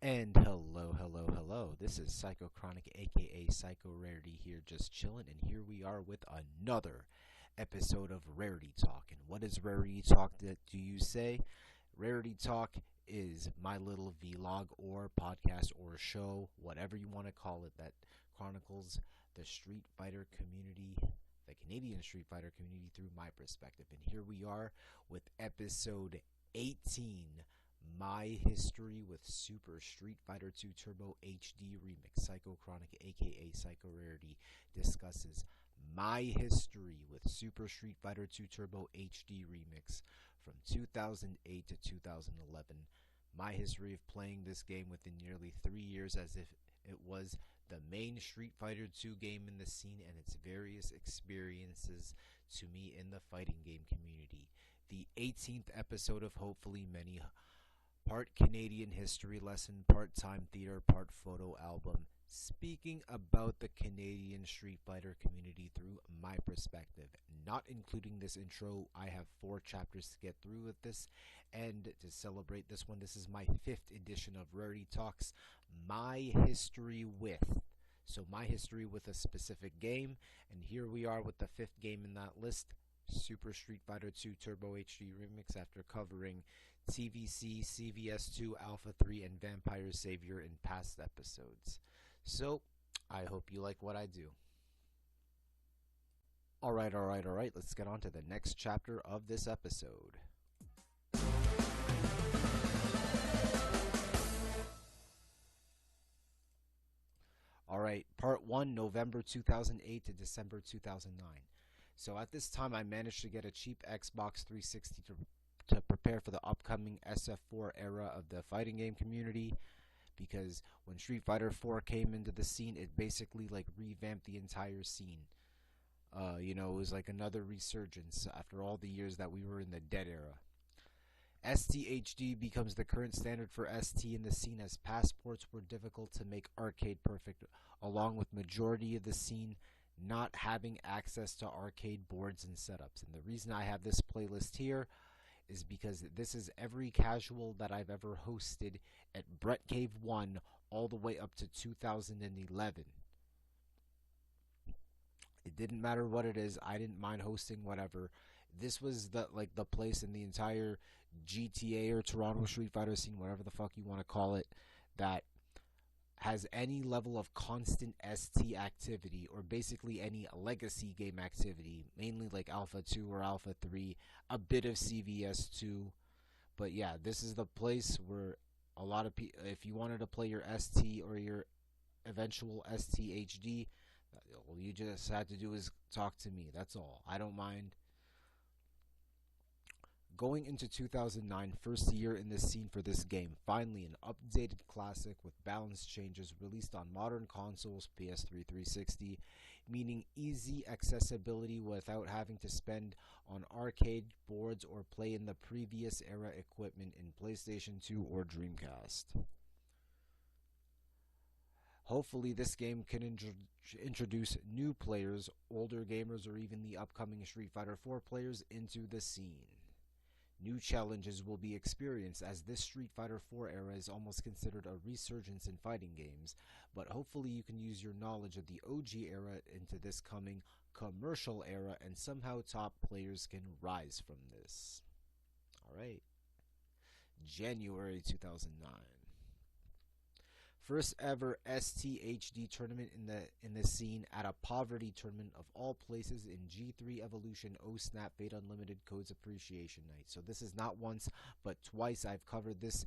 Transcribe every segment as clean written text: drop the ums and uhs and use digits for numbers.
And hello. This is Psychochronic, aka Psychorarity here, just chilling. And here we are with another episode of Rarity Talk. And what is Rarity Talk, that do you say? Rarity Talk is my little vlog or podcast or show, whatever you want to call it, that chronicles the Street Fighter community, the Canadian Street Fighter community, through my perspective. And here we are with episode 18, my history with Super Street Fighter 2 Turbo HD Remix. Psychochronic, aka Psychorarity, discusses my history with Super Street Fighter 2 Turbo HD Remix from 2008 to 2011. My history of playing this game within nearly 3 years, as if it was the main Street Fighter 2 game in the scene, and its various experiences to me in the fighting game community. The 18th episode of hopefully many, part Canadian history lesson, part time theater, part photo album, speaking about the Canadian Street Fighter community through my perspective. Not including this intro, I have 4 chapters to get through with this, and to celebrate this one, this is my 5th edition of Rarity Talks, my history with. So my history with a specific game, and here we are with the 5th game in that list, Super Street Fighter 2 Turbo HD Remix, after covering TVC, CVS2, Alpha 3, and Vampire Savior in past episodes. So, I hope you like what I do. Alright, let's get on to the next chapter of this episode. Alright, part 1, November 2008 to December 2009. So at this time, I managed to get a cheap Xbox 360 to prepare for the upcoming SF4 era of the fighting game community, because when Street Fighter 4 came into the scene, it basically like revamped the entire scene. It was like another resurgence after all the years that we were in the dead era. STHD becomes the current standard for ST in the scene, as passports were difficult to make arcade perfect, along with majority of the scene not having access to arcade boards and setups. And the reason I have this playlist here is because this is every casual that I've ever hosted at Brett Cave 1 all the way up to 2011. It didn't matter what it is. I didn't mind hosting whatever. This was the place in the entire GTA or Toronto Street Fighter scene, whatever the fuck you want to call it, that has any level of constant ST activity, or basically any legacy game activity, mainly like Alpha 2 or Alpha 3, a bit of CVS 2. But yeah, this is the place where a lot of people, if you wanted to play your ST or your eventual STHD, all you just had to do is talk to me. That's all. I don't mind. Going into 2009, first year in the scene for this game, finally an updated classic with balance changes released on modern consoles, PS3 360, meaning easy accessibility without having to spend on arcade boards or play in the previous era equipment in PlayStation 2 or Dreamcast. Hopefully this game can introduce new players, older gamers, or even the upcoming Street Fighter 4 players into the scene. New challenges will be experienced, as this Street Fighter 4 era is almost considered a resurgence in fighting games, but hopefully you can use your knowledge of the OG era into this coming commercial era, and somehow top players can rise from this. Alright. January 2009. First ever STHD tournament in the scene, at a poverty tournament of all places in G3 Evolution O Snap Fate Unlimited Codes Appreciation Night. So this is not once but twice I've covered this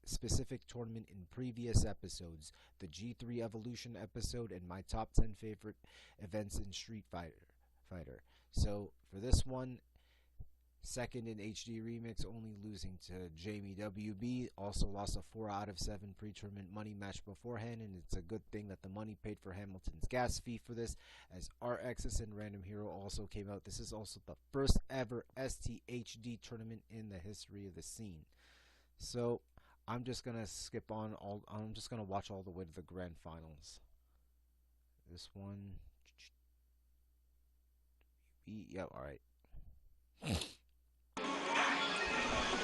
specific tournament in previous episodes. The G3 Evolution episode and my top 10 favorite events in Street Fighter. So for this one, second in HD Remix, only losing to Jamie WB. Also lost a 4 out of 7 pre-tournament money match beforehand, and it's a good thing that the money paid for Hamilton's gas fee for this, as RXS and Random Hero also came out. This is also the first ever STHD tournament in the history of the scene. So I'm just gonna skip on all. I'm just gonna watch all the way to the grand finals. This one, yeah, all right.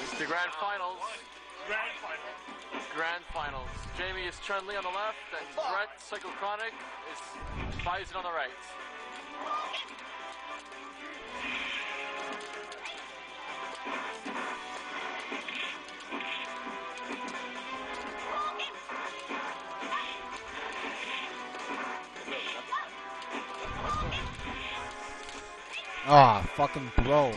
It's the grand finals. Grand final. grand finals. Jamie is Chun-Li on the left, and Brett, Psychochronic, is Bison on the right. Ah, fucking throw.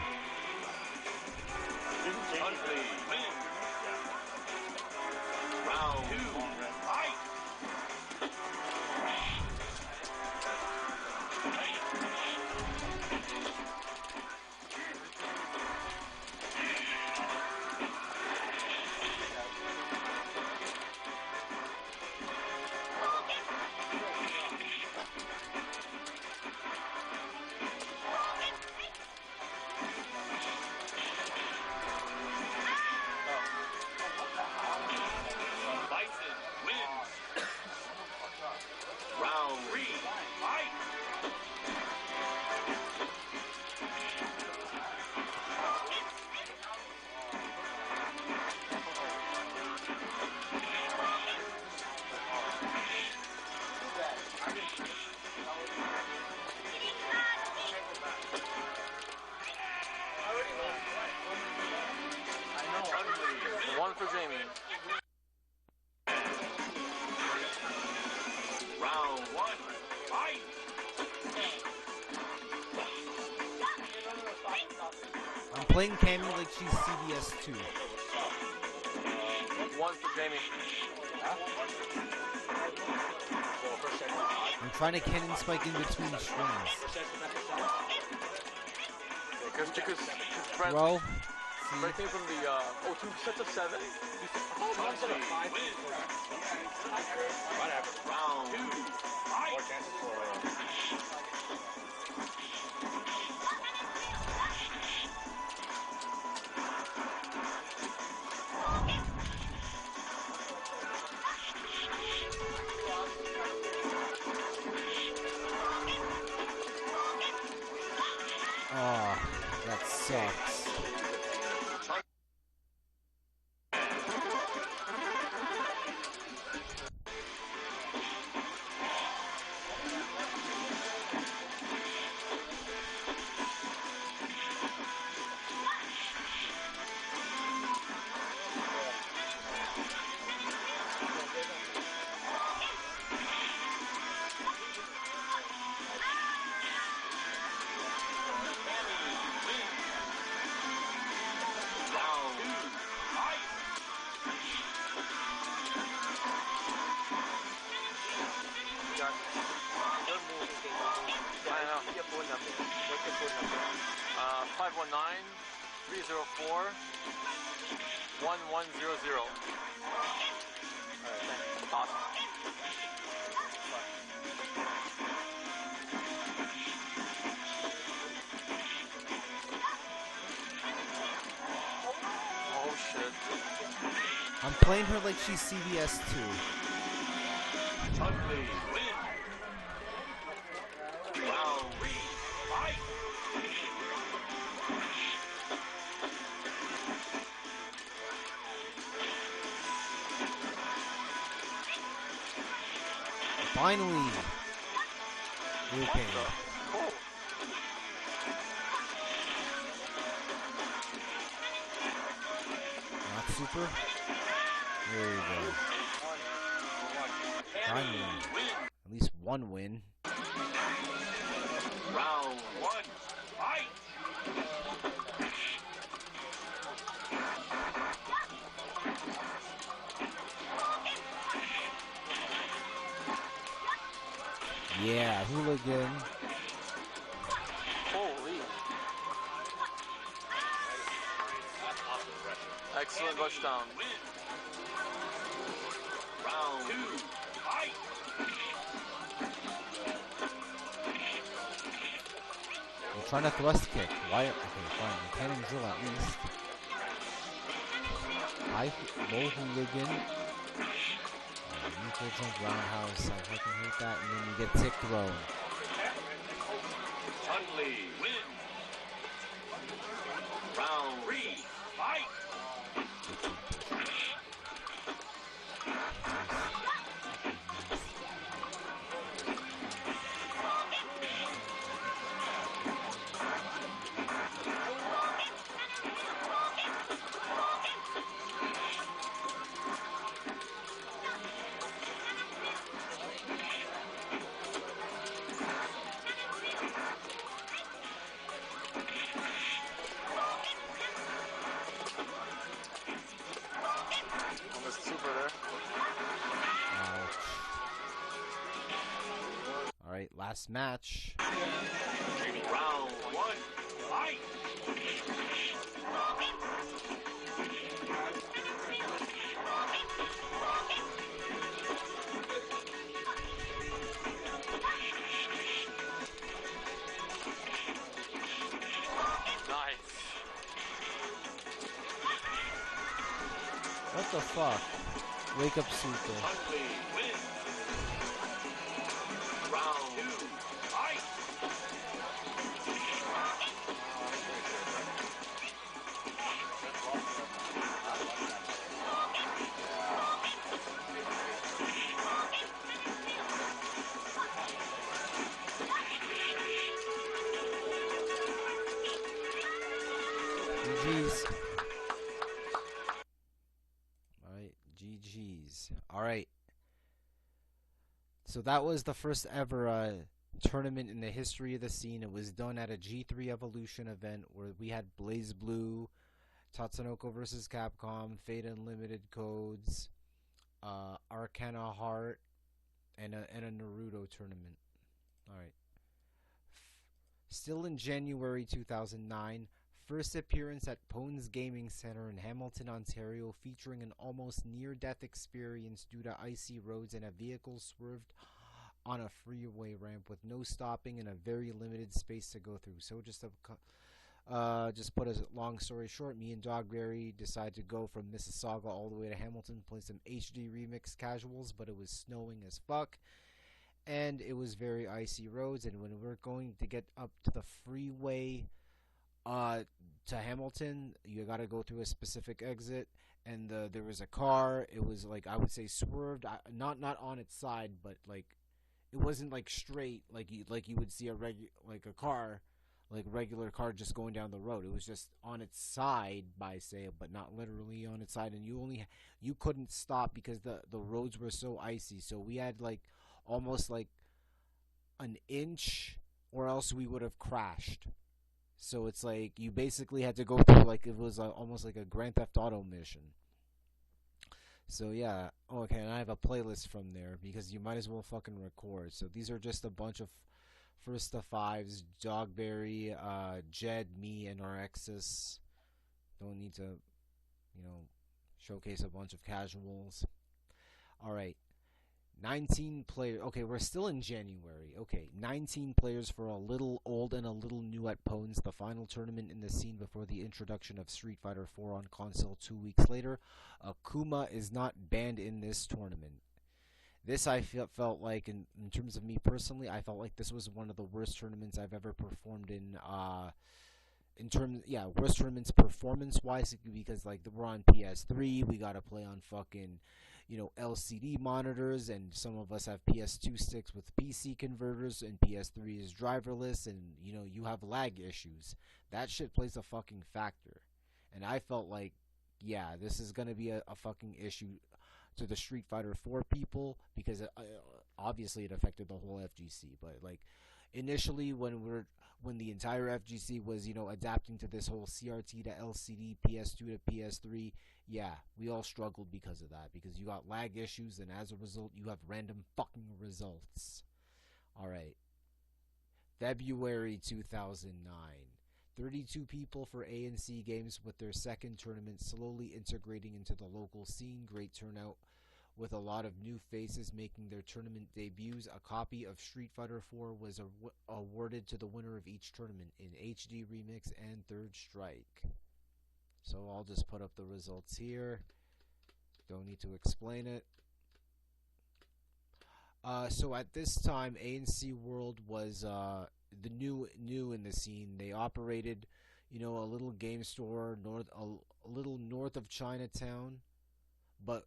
One for Jamie. Round one, fight! I'm playing Cammy like she's CBS 2. One for Jamie. I'm trying to cannon spike in between strings. Because Brett, Throw. Brett came from the 2 sets of 7. One set of 5. Whatever. Round 2, fight! More chances for... Oh, that sucks. I know. 519-304-1100. Alright, thanks. Awesome. Oh shit. I'm playing her like she's CBS 2. Chun-Li win! Round 3, fight! Finally. Okay. Not super. There you go. Finally. At least one win. Round 1, fight! Yeah, hooligan. Holy. Excellent touchdown. Round 2, fight! I'm trying to thrust kick. Why? Okay, fine. The cannon drill at least. High, low hooligan. Neutral jump roundhouse. I fucking hate that. And then you get tick thrown. Chun-Li win! Round 3, fight! last match. Round one, fight! Nice. What the fuck? Wake up, Super. Huntley wins. Round two, fight! GG's. Alright, GG's. Alright. So that was the first ever tournament in the history of the scene. It was done at a G3 Evolution event where we had Blaze Blue, Tatsunoko vs. Capcom, Fate Unlimited Codes, Arcana Heart, and a Naruto tournament. Alright. Still in January 2009, first appearance at Pones Gaming Center in Hamilton, Ontario, featuring an almost near-death experience due to icy roads and a vehicle swerved on a freeway ramp with no stopping and a very limited space to go through. So just put a long story short, me and Dogberry decided to go from Mississauga all the way to Hamilton, play some HD Remix casuals, but it was snowing as fuck. And it was very icy roads, and when we're going to get up to the freeway to Hamilton, you gotta go through a specific exit, and there was a car. It was like, I would say, swerved, not on its side, but like it wasn't like straight like you would see a regular car just going down the road. It was just on its side, by say, but not literally on its side, and you couldn't stop because the roads were so icy. So we had like almost like an inch, or else we would have crashed. So it's like you basically had to go through like it was almost like a Grand Theft Auto mission. So yeah, okay, and I have a playlist from there because you might as well fucking record. So these are just a bunch of first to fives: Dogberry, Jed, me, and our exes. Don't need to, showcase a bunch of casuals. All right. 19 players. Okay, we're still in January. Okay, 19 players for a little old and a little new at Pones, the final tournament in the scene before the introduction of Street Fighter 4 on console 2 weeks later. Akuma is not banned in this tournament. This I felt like, in terms of me personally, I felt like this was one of the worst tournaments I've ever performed in. Worst tournaments performance-wise, because like we're on PS3, we gotta play on fucking LCD monitors, and some of us have PS2 sticks with PC converters, and PS3 is driverless, and you have lag issues. That shit plays a fucking factor. And I felt like, yeah, this is gonna be a fucking issue to the Street Fighter 4 people, because obviously it affected the whole FGC. But like initially, when the entire FGC was adapting to this whole CRT to LCD, PS2 to PS3, yeah, we all struggled because of that, because you got lag issues, and as a result you have random fucking results. Alright, February 2009, 32 people for ANC Games with their second tournament, slowly integrating into the local scene. Great turnout, with a lot of new faces making their tournament debuts. A copy of Street Fighter 4 was awarded to the winner of each tournament in HD Remix and Third Strike. So I'll just put up the results here. Don't need to explain it. So at this time, ANC World was the new in the scene. They operated, a little game store a little north of Chinatown. But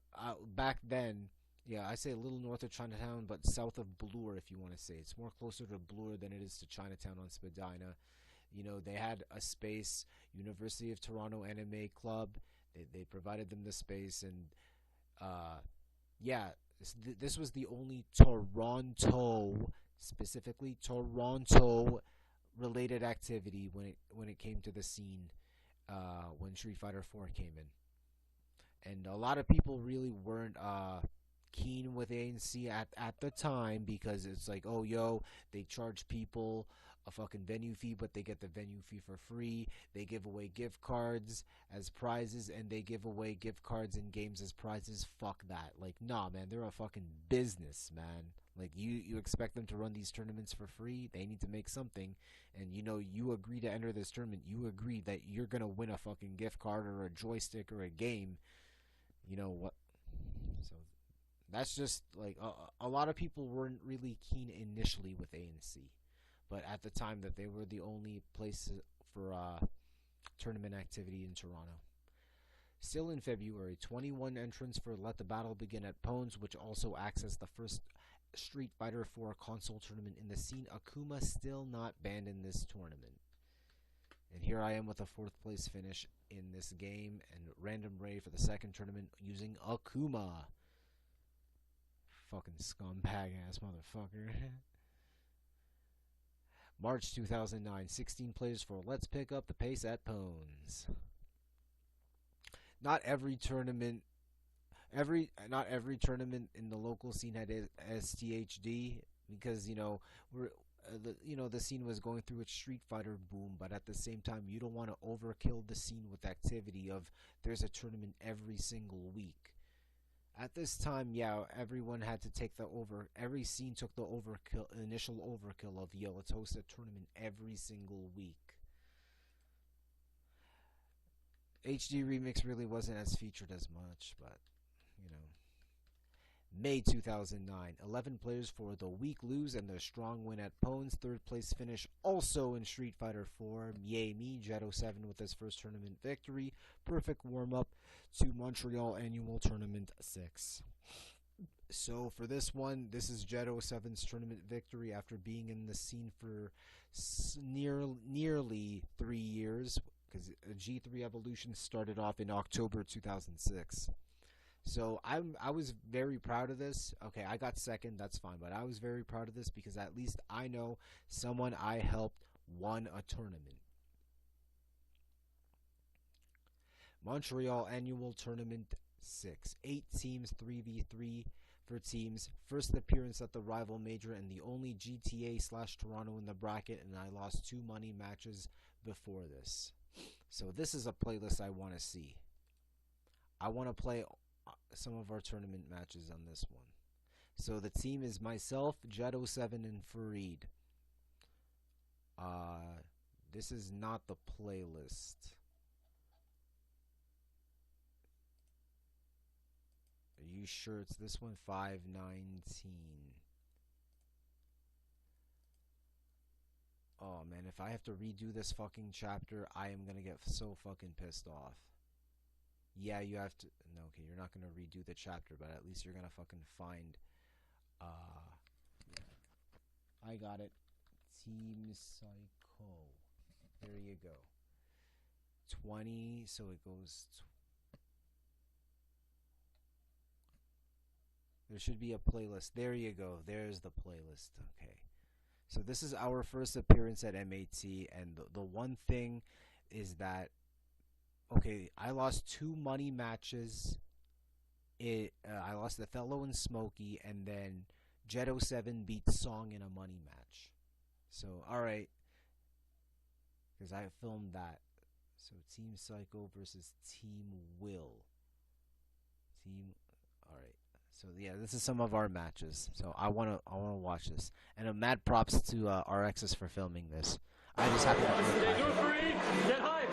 back then, yeah, I say a little north of Chinatown, but south of Bloor, if you want to say. It's more closer to Bloor than it is to Chinatown on Spadina. They had a space, University of Toronto Anime Club. They provided them the space, and yeah, this was the only specifically Toronto related activity when it came to the scene when Street Fighter 4 came in. And a lot of people really weren't keen with ANC at the time, because it's like, oh, yo, they charge people a fucking venue fee, but they get the venue fee for free. They give away gift cards as prizes, and they give away gift cards and games as prizes. Fuck that. Like, nah, man, they're a fucking business, man. Like, you expect them to run these tournaments for free? They need to make something. And, you know, you agree to enter this tournament. You agree that you're going to win a fucking gift card or a joystick or a game. You know what? So, that's just, like, a lot of people weren't really keen initially with ANC. But at the time that they were the only place for tournament activity in Toronto. Still in February, 21 entrants for Let the Battle Begin at Pones, which also acts as the first Street Fighter 4 console tournament in the scene. Akuma still not banned in this tournament. And here I am with a 4th place finish in this game, and Random Ray for the second tournament using Akuma. Fucking scumbag ass motherfucker. March 2009, 16 players for Let's Pick Up the Pace at Pones. Not every tournament in the local scene had STHD, because, you know, the scene was going through its Street Fighter boom, but at the same time, you don't want to overkill the scene with activity of there's a tournament every single week. At this time, yeah, everyone had to take every scene took the initial overkill of, yo, let's host a tournament every single week. HD Remix really wasn't as featured as much, but, you know. May 2009, 11 players for the weak lose and their strong win at Pones. 3rd place finish also in Street Fighter 4. Yay me, Jet07 with his first tournament victory. Perfect warm-up to Montreal Annual Tournament 6. So for this one, this is Jet07's tournament victory after being in the scene for nearly 3 years, because G3 Evolution started off in October 2006. So I was very proud of this. Okay, I got second, that's fine, but I was very proud of this because at least I know someone I helped won a tournament. Montreal Annual Tournament 6. 8 teams, 3v3 for teams. First appearance at the rival major and the only GTA/Toronto in the bracket, and I lost 2 money matches before this. So this is a playlist I want to see. I want to play some of our tournament matches on this one. So the team is myself, Jet07, and Fareed. This is not the playlist. Are you sure it's this one? 519. Oh man, if I have to redo this fucking chapter, I am gonna get so fucking pissed off. Yeah, you have to. No, okay, you're not gonna redo the chapter, but at least you're gonna fucking find. I got it. Team Psycho. There you go. 20. So it goes. There should be a playlist. There you go. There's the playlist. Okay. So this is our first appearance at MAT, and the one thing is that, okay, I lost 2 money matches. I lost Othello and Smokey, and then Jet07 beat Song in a money match. So, alright. Because I filmed that. So, Team Psycho versus Team Will. Alright. So, yeah, this is some of our matches. So, I wanna watch this. And mad props to RXs for filming this. I just happen to... Get hype!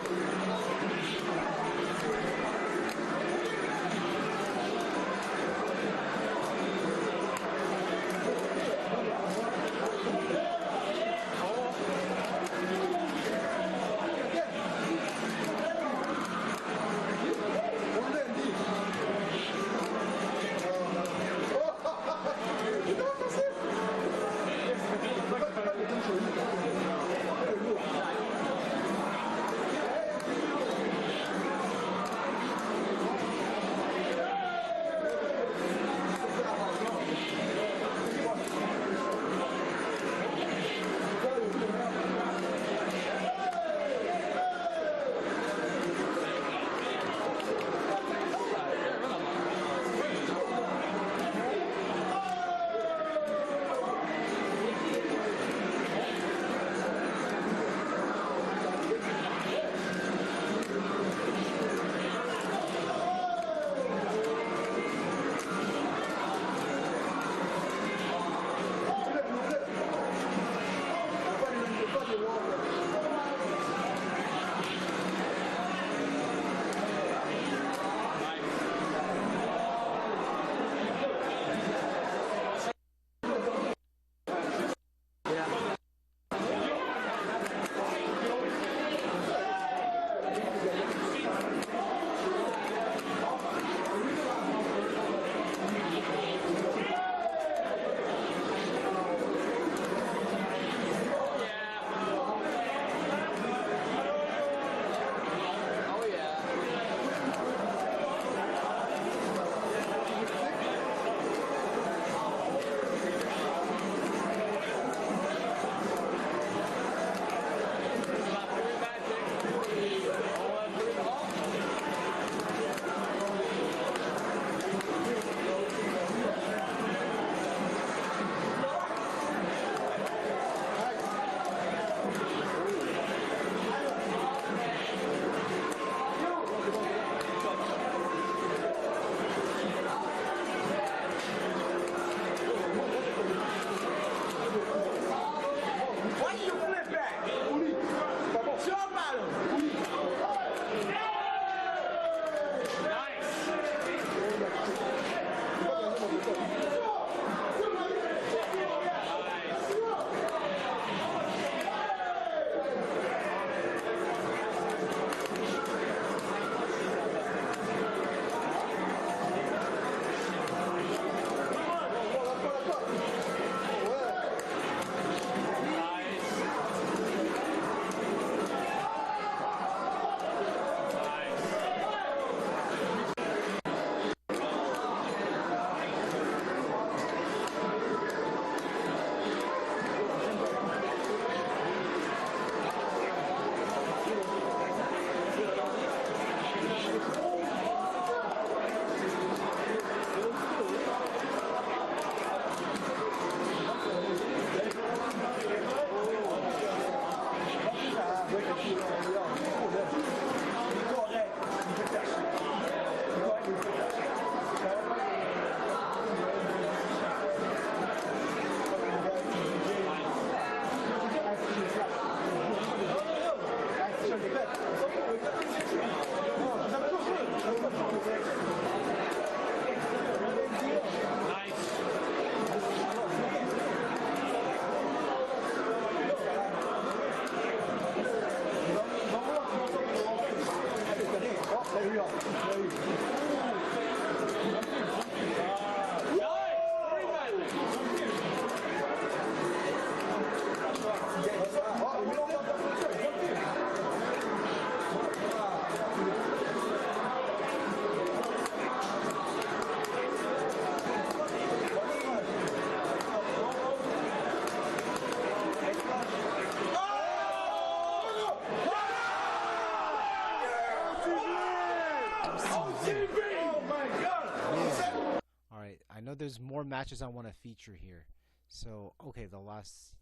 know there's more matches I want to feature here. So, okay, the last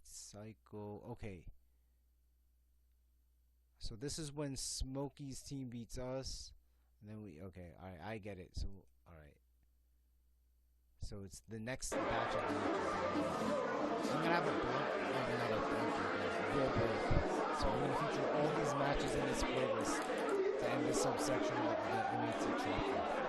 okay. So this is when Smokey's team beats us. And then okay, alright, I get it. So, alright. So it's the next batch of matches. So I'm gonna have a real break. So I'm gonna feature all these matches in this playlist to end this subsection of the M18 chapter.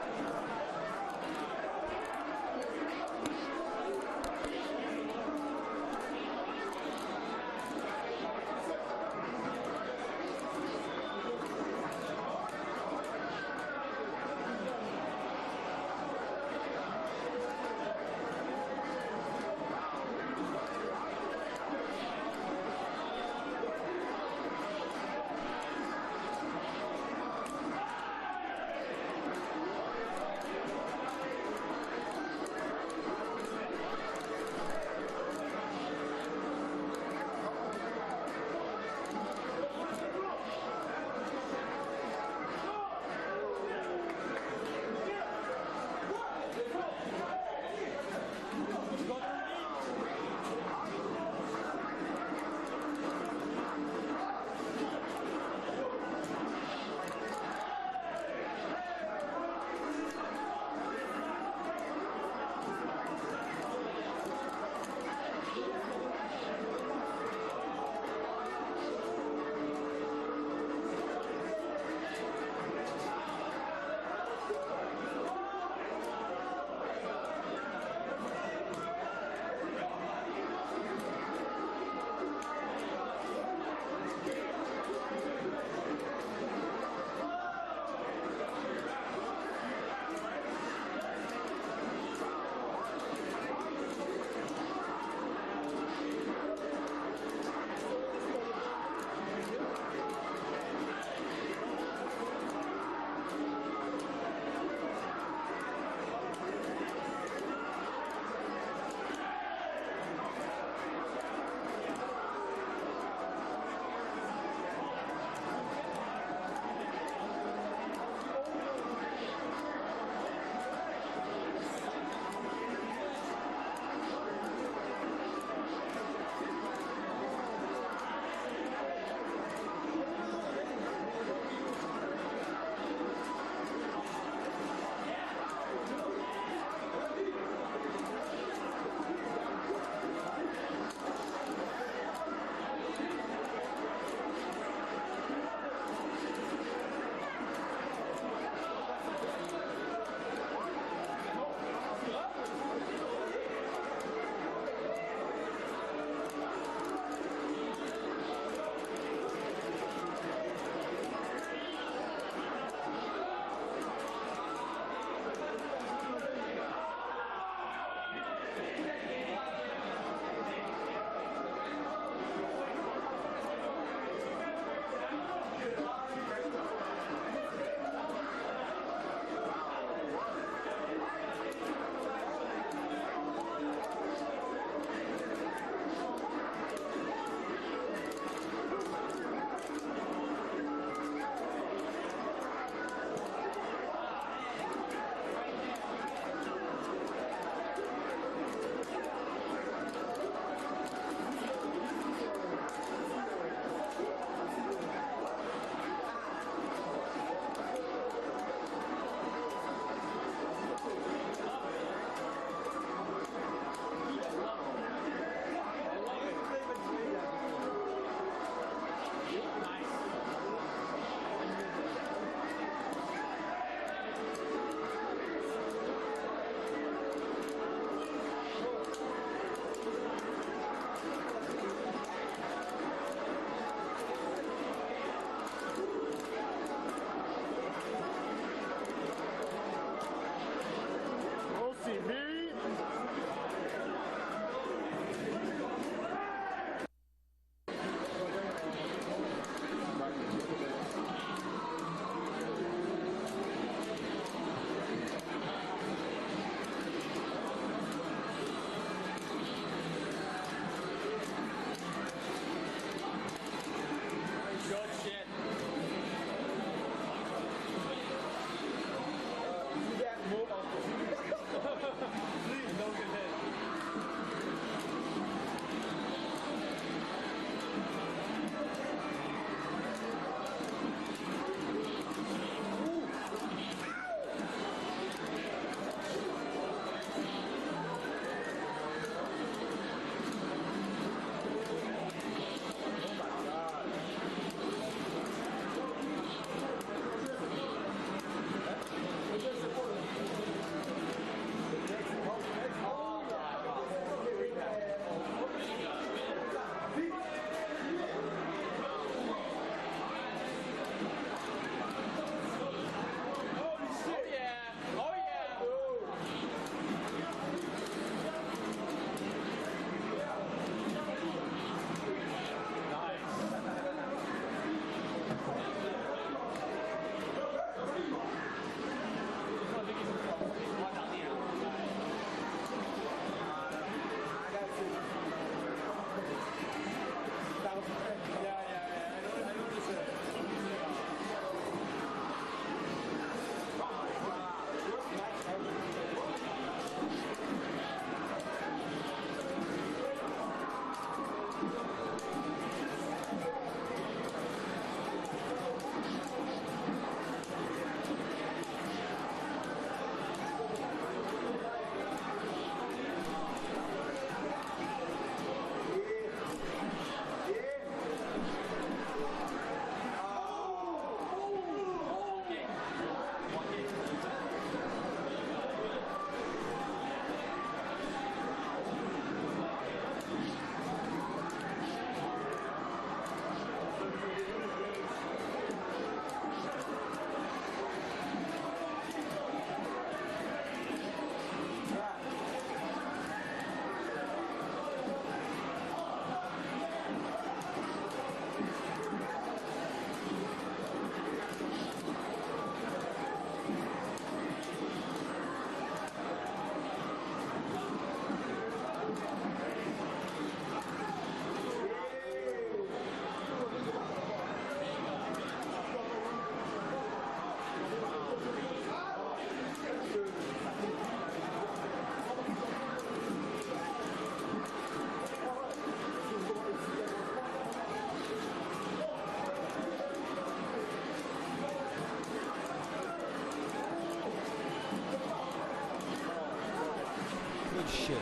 shit.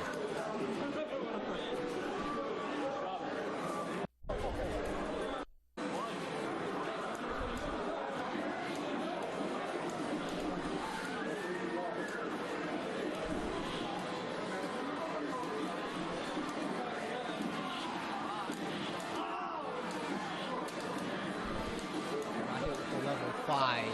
I hit with the level 5.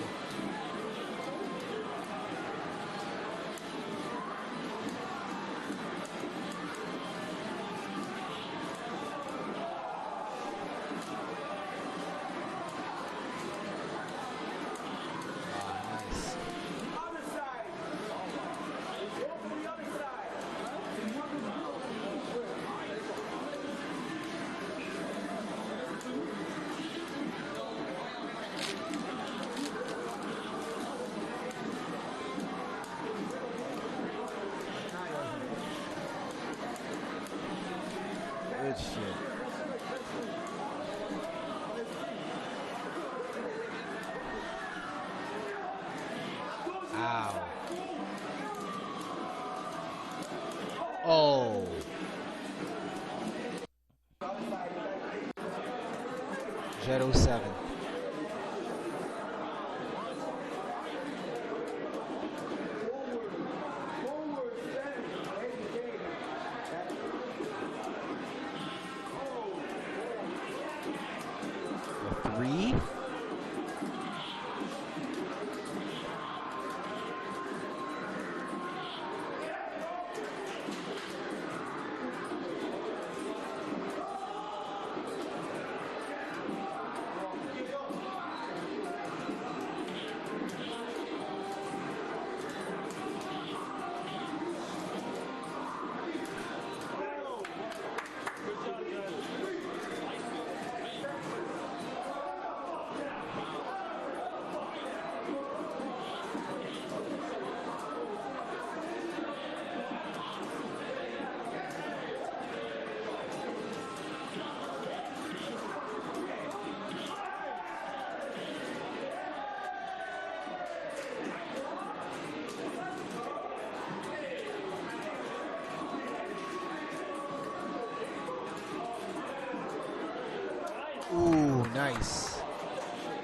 Good shit. Ow. Oh. Jet 07. Three. Ooh, nice.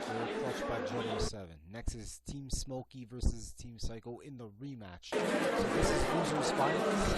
They're clutched by Jet 07. Next is Team Smokey versus Team Psycho in the rematch. So this is losers finals.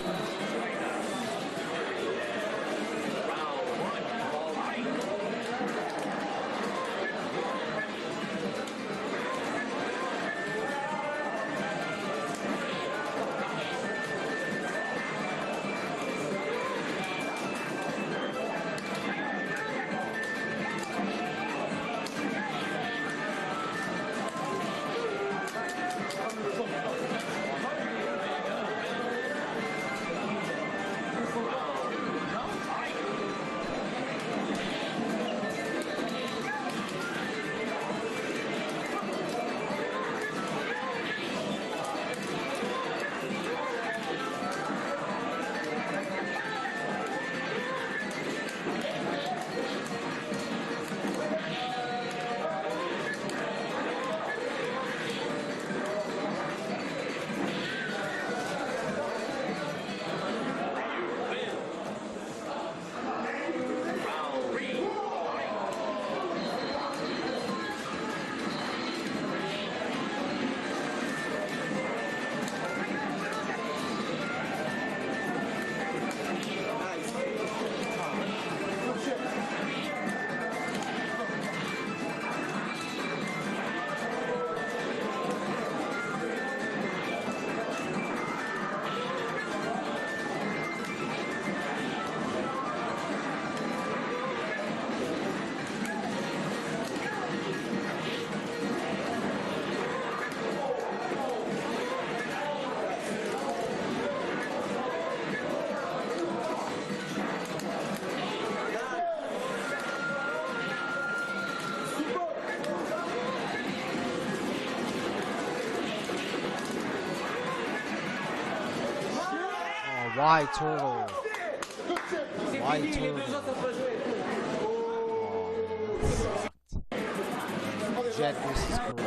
Why turtle? Why turtle? Oh, Jet versus Corona.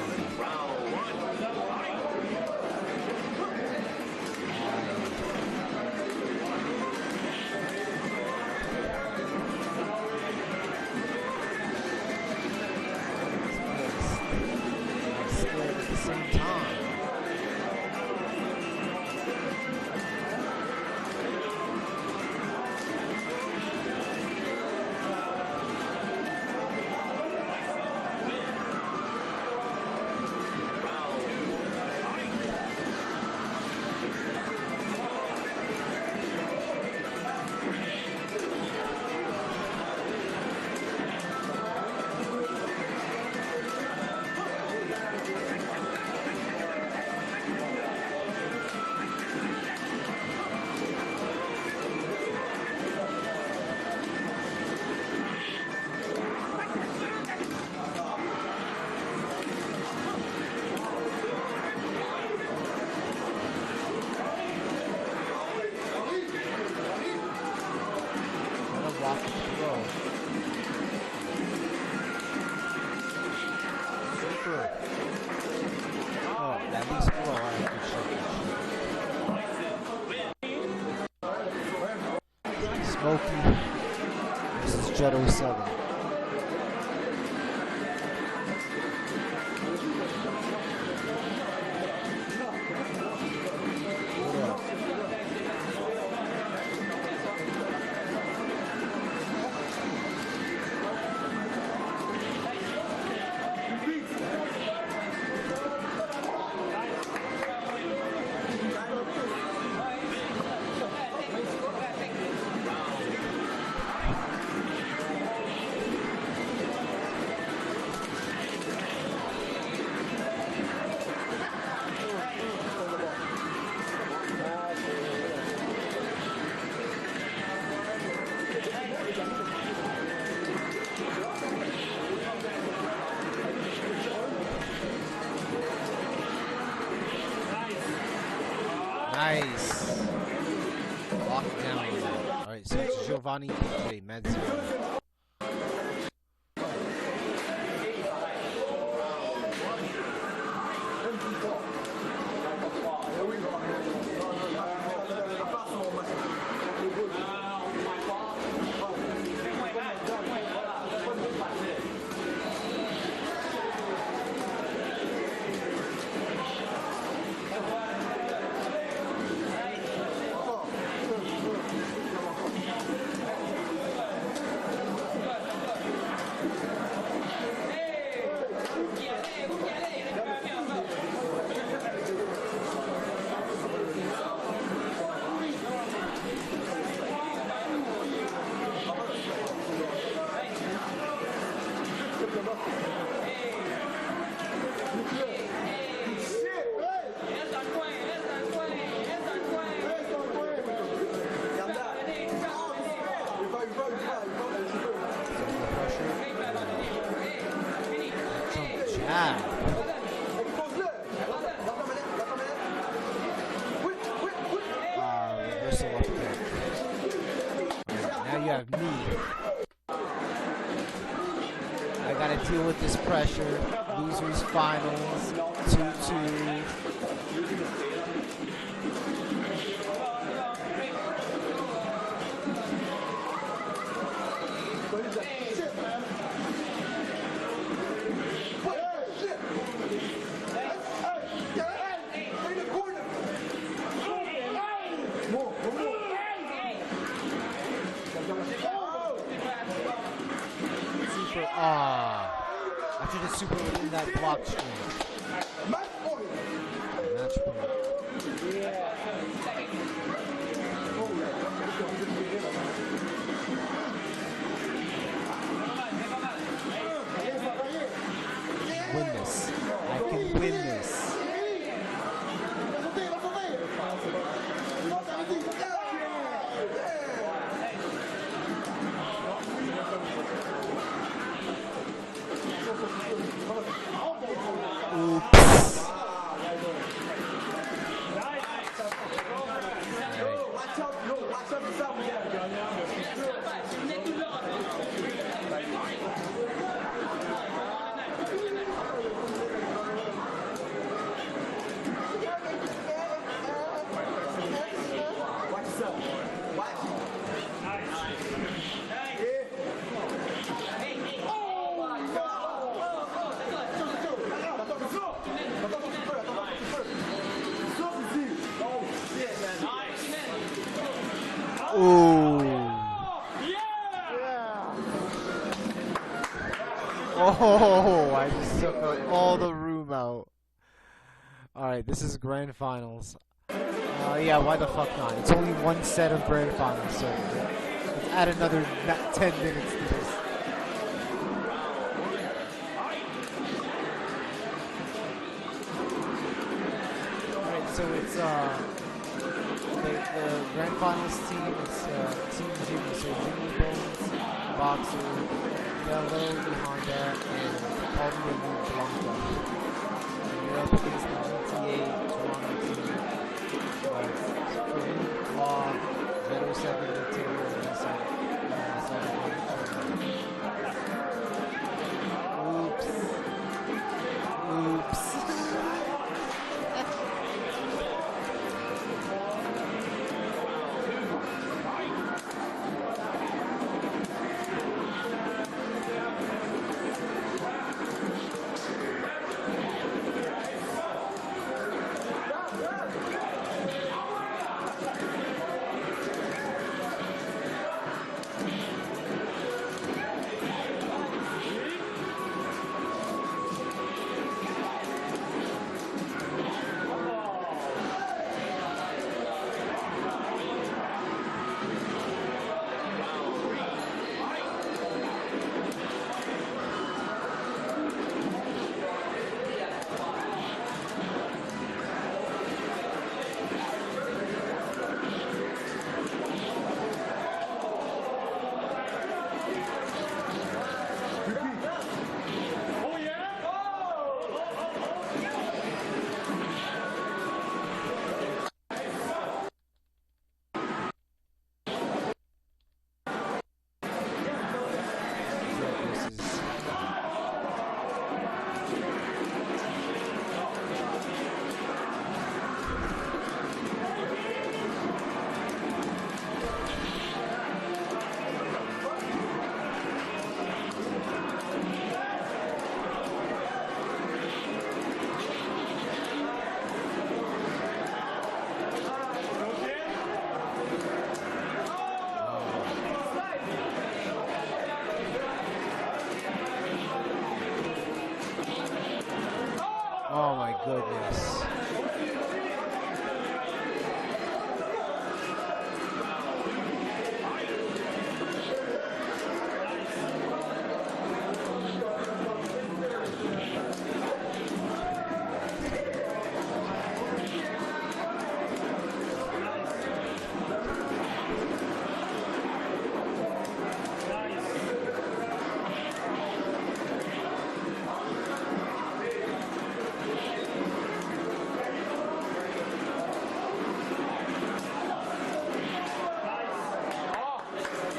block the throw. Super. Oh, at least throw. Alright, good shit. Smokey. This is Jet 07. Nice. Locked down. Alright, so it's Giovanni PJ, Med Zero. Reversal up there. Now you have me. I gotta deal with this pressure. Losers finals. 2-2. After the super within that block string. Match point. Win this. I can win this. Oh, I just took all the room out. Alright, this is grand finals. Yeah, why the fuck not? It's only one set of grand finals, so let's add another 10 minutes to this. Alright, so it's the grand finals team. It's Team Jimmy, so Jimmy Bones, Boxer, Bello, Honda, and Paulie and Blanca. And you're up against the GTA Toronto team. Law, 07, Taylor, and myself,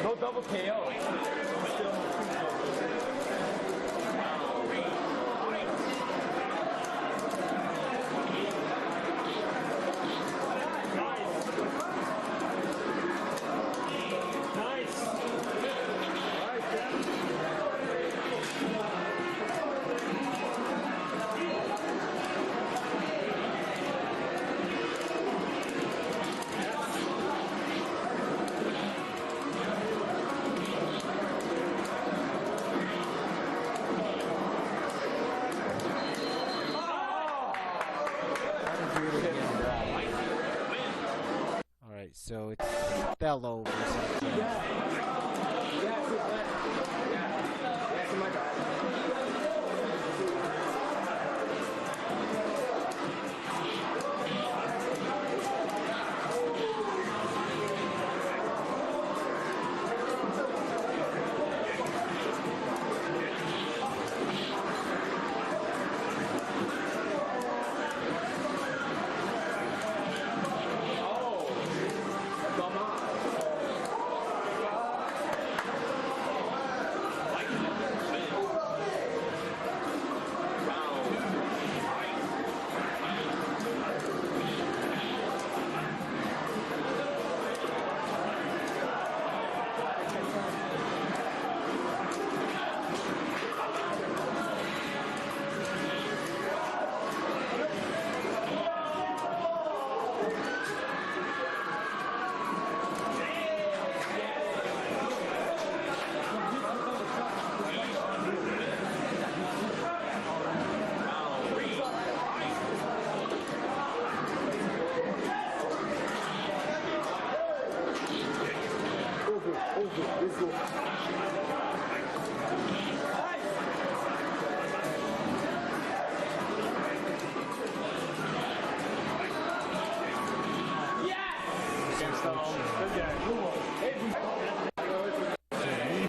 No double KO. Alright, so it's Othello versus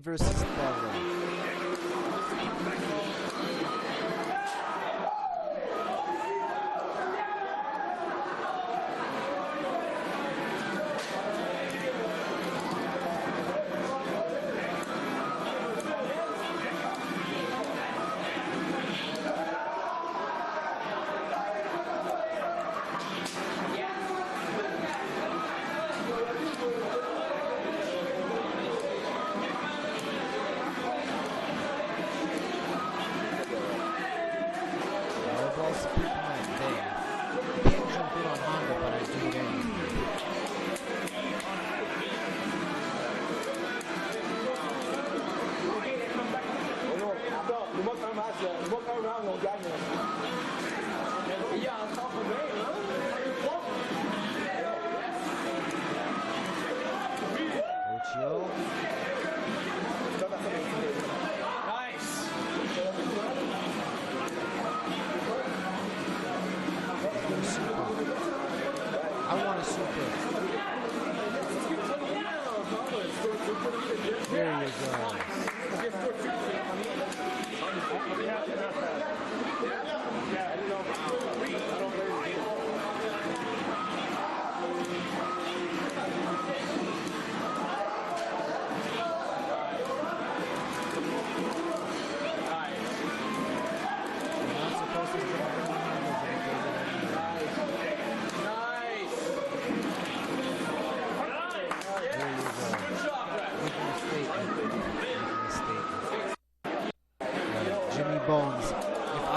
versus Othello.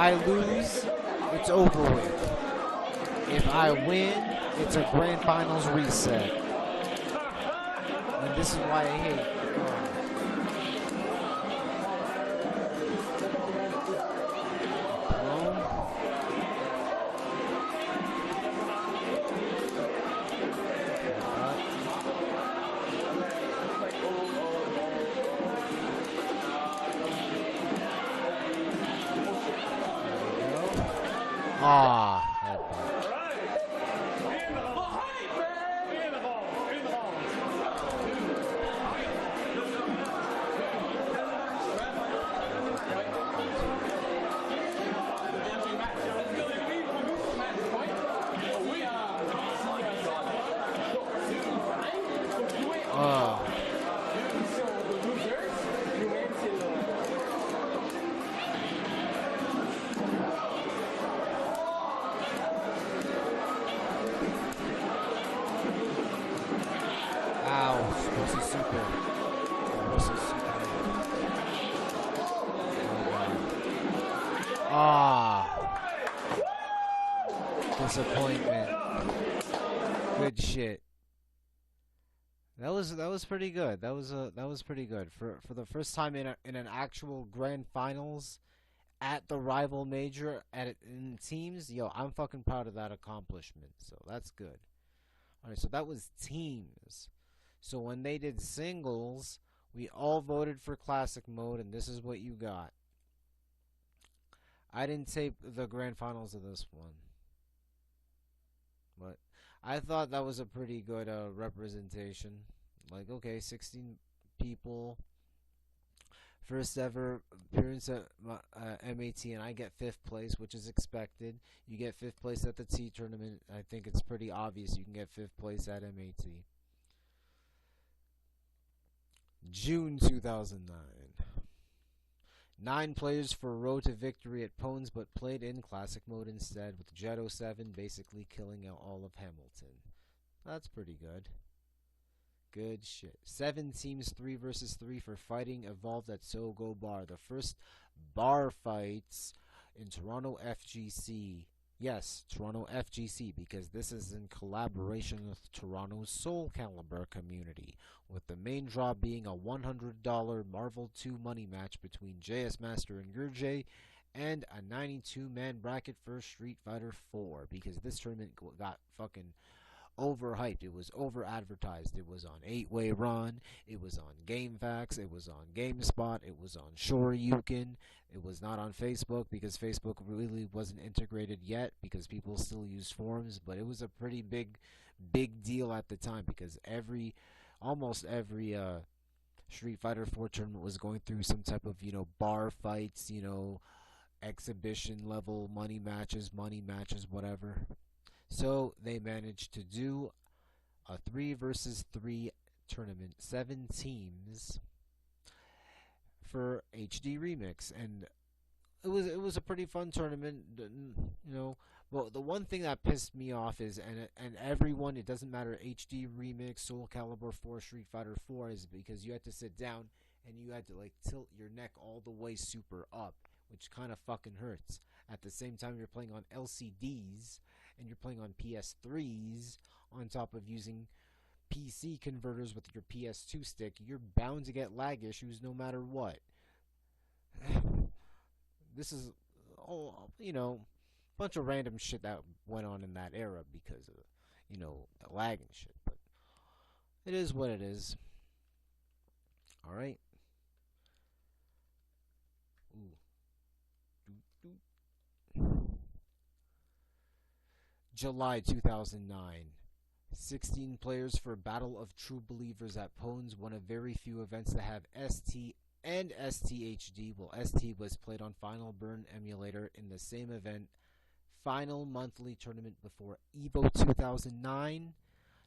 I lose, it's over with. If I win, it's a grand finals reset. And this is why I hate Ow, this is super. This is super. Ah, disappointment. Good shit. That was pretty good. That was pretty good for the first time in an actual grand finals at the rival major in teams. Yo, I'm fucking proud of that accomplishment. So that's good. All right, so that was teams. So when they did singles, we all voted for classic mode, and this is what you got. I didn't tape the grand finals of this one, but I thought that was a pretty good representation. Like, okay, 16 people, first ever appearance at M18, and I get 5th place, which is expected. You get 5th place at the T tournament. I think it's pretty obvious you can get 5th place at M18. June 2009. 9 players for road to victory at Pones, but played in classic mode instead, with Jet 07 basically killing out all of Hamilton. That's pretty good. Good shit. 7 teams, 3 versus 3 for fighting evolved at Sogo Bar. The first bar fights in Toronto FGC. Yes, Toronto FGC, because this is in collaboration with Toronto's Soul Calibur community, with the main draw being a $100 Marvel 2 money match between JS Master and Gurjay, and a 92-man bracket for Street Fighter 4, because this tournament got fucking overhyped. It was over advertised. It was on 8-Way Run, it was on GameFAQs, it was on GameSpot, it was on Shoryuken. It was not on Facebook because Facebook really wasn't integrated yet, because people still use forums, but it was a pretty big deal at the time, because almost every Street Fighter 4 tournament was going through some type of, bar fights, exhibition level money matches, whatever. So they managed to do a 3 versus 3 tournament, 7 teams for HD Remix, and it was a pretty fun tournament, Well, the one thing that pissed me off is, and everyone, it doesn't matter, HD Remix, Soul Calibur 4, Street Fighter 4, is because you had to sit down and you had to like tilt your neck all the way super up, which kind of fucking hurts. At the same time, you're playing on LCDs and you're playing on PS3s on top of using PC converters with your PS2 stick. You're bound to get lag issues no matter what. This is all, a bunch of random shit that went on in that era because of, the lag and shit. But it is what it is. Alright. July 2009. 16 players for Battle of True Believers at Pones, one of very few events that have ST and STHD. Well, ST was played on Final Burn emulator in the same event, final monthly tournament before EVO 2009.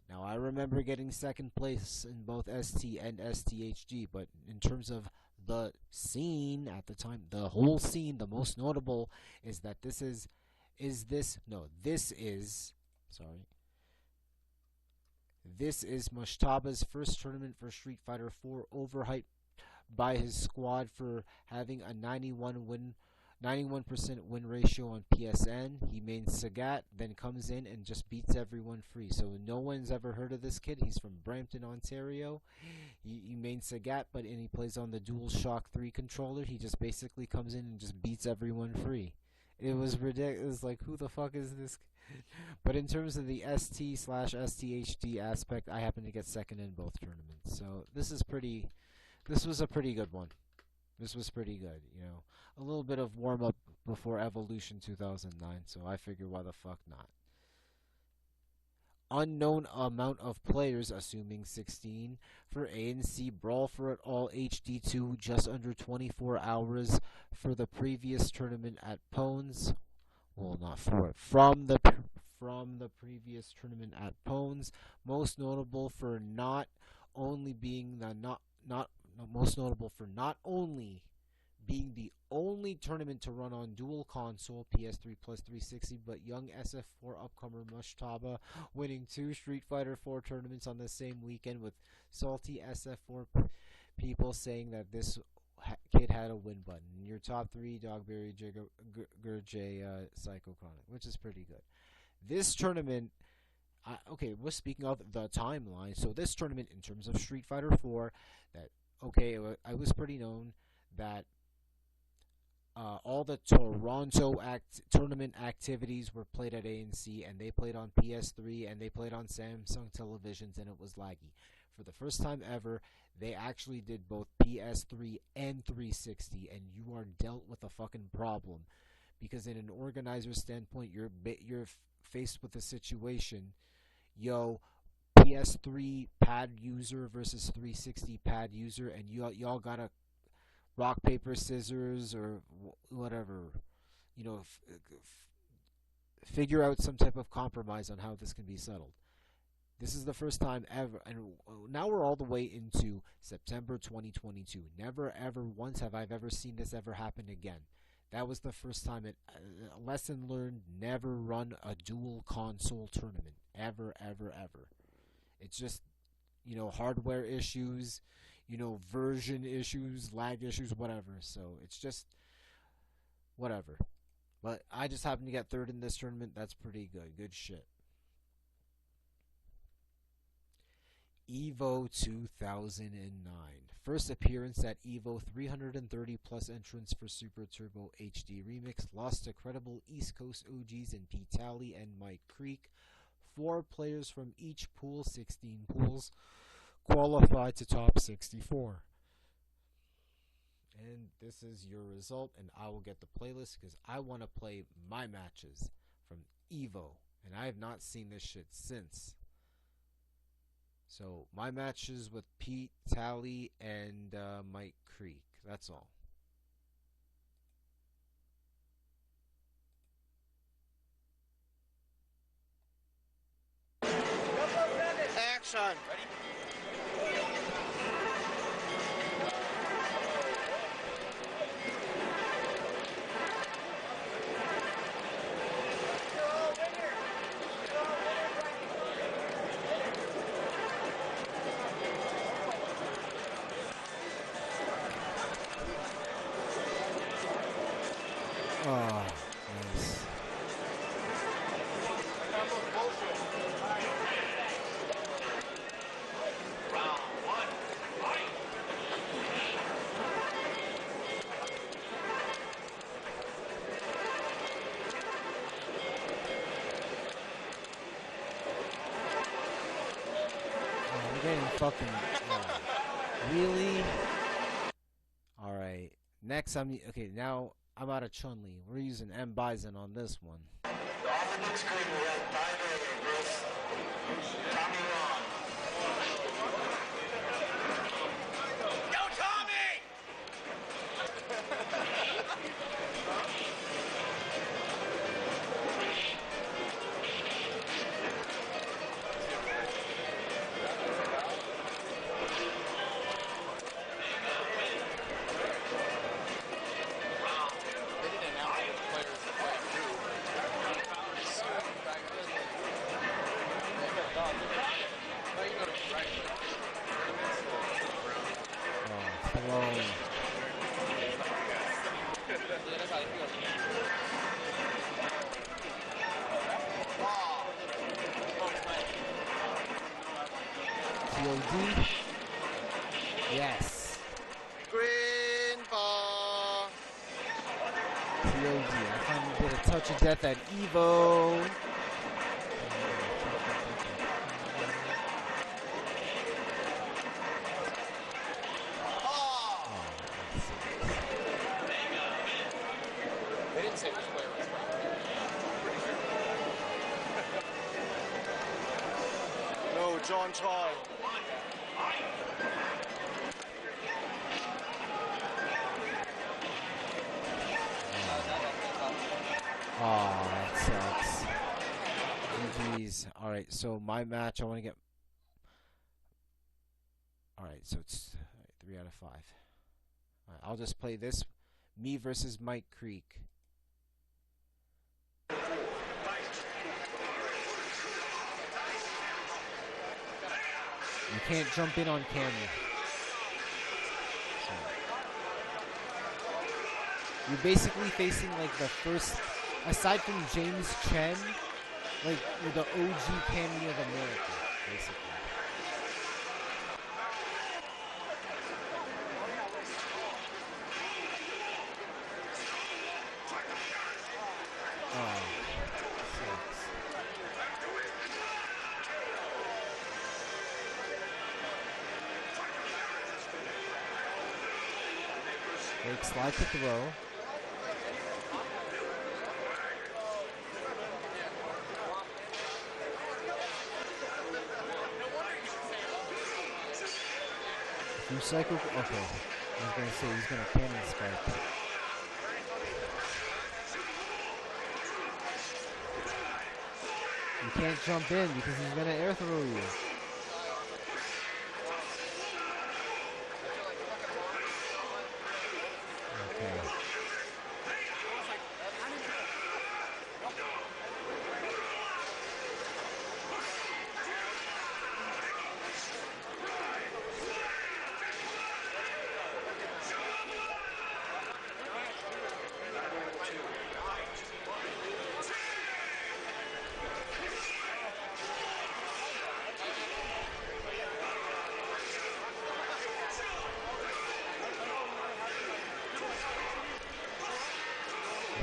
Now, I remember getting 2nd place in both ST and STHD, but in terms of the scene at the time, the whole scene, the most notable is that this is Mushtaba's first tournament for Street Fighter 4, overhyped by his squad for having a 91% win ratio on PSN. He mains Sagat, then comes in and just beats everyone free. So no one's ever heard of this kid. He's from Brampton, Ontario. He mains Sagat, but he plays on the DualShock 3 controller. He just basically comes in and just beats everyone free. It was ridiculous. Like, who the fuck is this? But in terms of the ST/STHD aspect, I happen to get 2nd in both tournaments. So this was a pretty good one. This was pretty good, A little bit of warm-up before Evolution 2009, so I figure why the fuck not. Unknown amount of players, assuming 16, for ANC Brawl for It All HD2, just under 24 hours for the previous tournament at Pones. Well, not for it. From the previous tournament at Pones, most notable for not only being the only tournament to run on dual console, PS3 plus 360, but young SF4 upcomer Mushtaba winning 2 Street Fighter 4 tournaments on the same weekend, with salty SF4 people saying that this kid had a win button. Your top 3, Dogberry, Gurjay, Psychochronic, which is pretty good. This tournament, okay, we're speaking of the timeline. So this tournament, in terms of Street Fighter 4, that, okay, I was pretty known that all the Toronto tournament activities were played at ANC, and they played on PS3, and they played on Samsung televisions, and it was laggy. For the first time ever, they actually did both PS3 and 360, and you are dealt with a fucking problem. Because in an organizer standpoint, you're faced with a situation, yo, PS3 pad user versus 360 pad user, and y'all gotta rock, paper, scissors, or whatever, figure out some type of compromise on how this can be settled. This is the first time ever, and now we're all the way into September 2022. Never, ever, once have I ever seen this ever happen again. That was the first time. Lesson learned, never run a dual console tournament. Ever, ever, ever. It's just, hardware issues, version issues, lag issues, whatever. So it's just, whatever. But I just happened to get third in this tournament. That's pretty good. Good shit. EVO 2009. First appearance at EVO, 330 plus entrants for Super Turbo HD Remix. Lost to credible East Coast OGs in Pete Talley and Mike Creek. 4 players from each pool, 16 pools, qualified to top 64. And this is your result, and I will get the playlist because I want to play my matches from EVO, and I have not seen this shit since. So, my matches with Pete Talley and Mike Creek. That's all. Action! Ready? Oh, nice. I'm getting fucking... really? Alright. Next, okay, now I'm out of Chun-Li. We're using M. Bison on this one. On the big screen, we have Tiger versus Tommy Ron. Go, Tommy! POD? Yes. Green ball. POD. I finally did a touch of death at EVO. They didn't say which player was playing. No, John Chai. Oh, that sucks. GG's. Alright, so my match, I want to get... Alright, so it's 3 out of 5. Alright, I'll just play this Me versus Mike Creek. You can't jump in on camera. So, you're basically facing like the first, aside from James Chen, like the OG Cammy of America, basically. Oh, sucks. Fake slide to throw. You Psycho. Okay. I was gonna say he's gonna cannon spike. You can't jump in because he's gonna air throw you. Okay.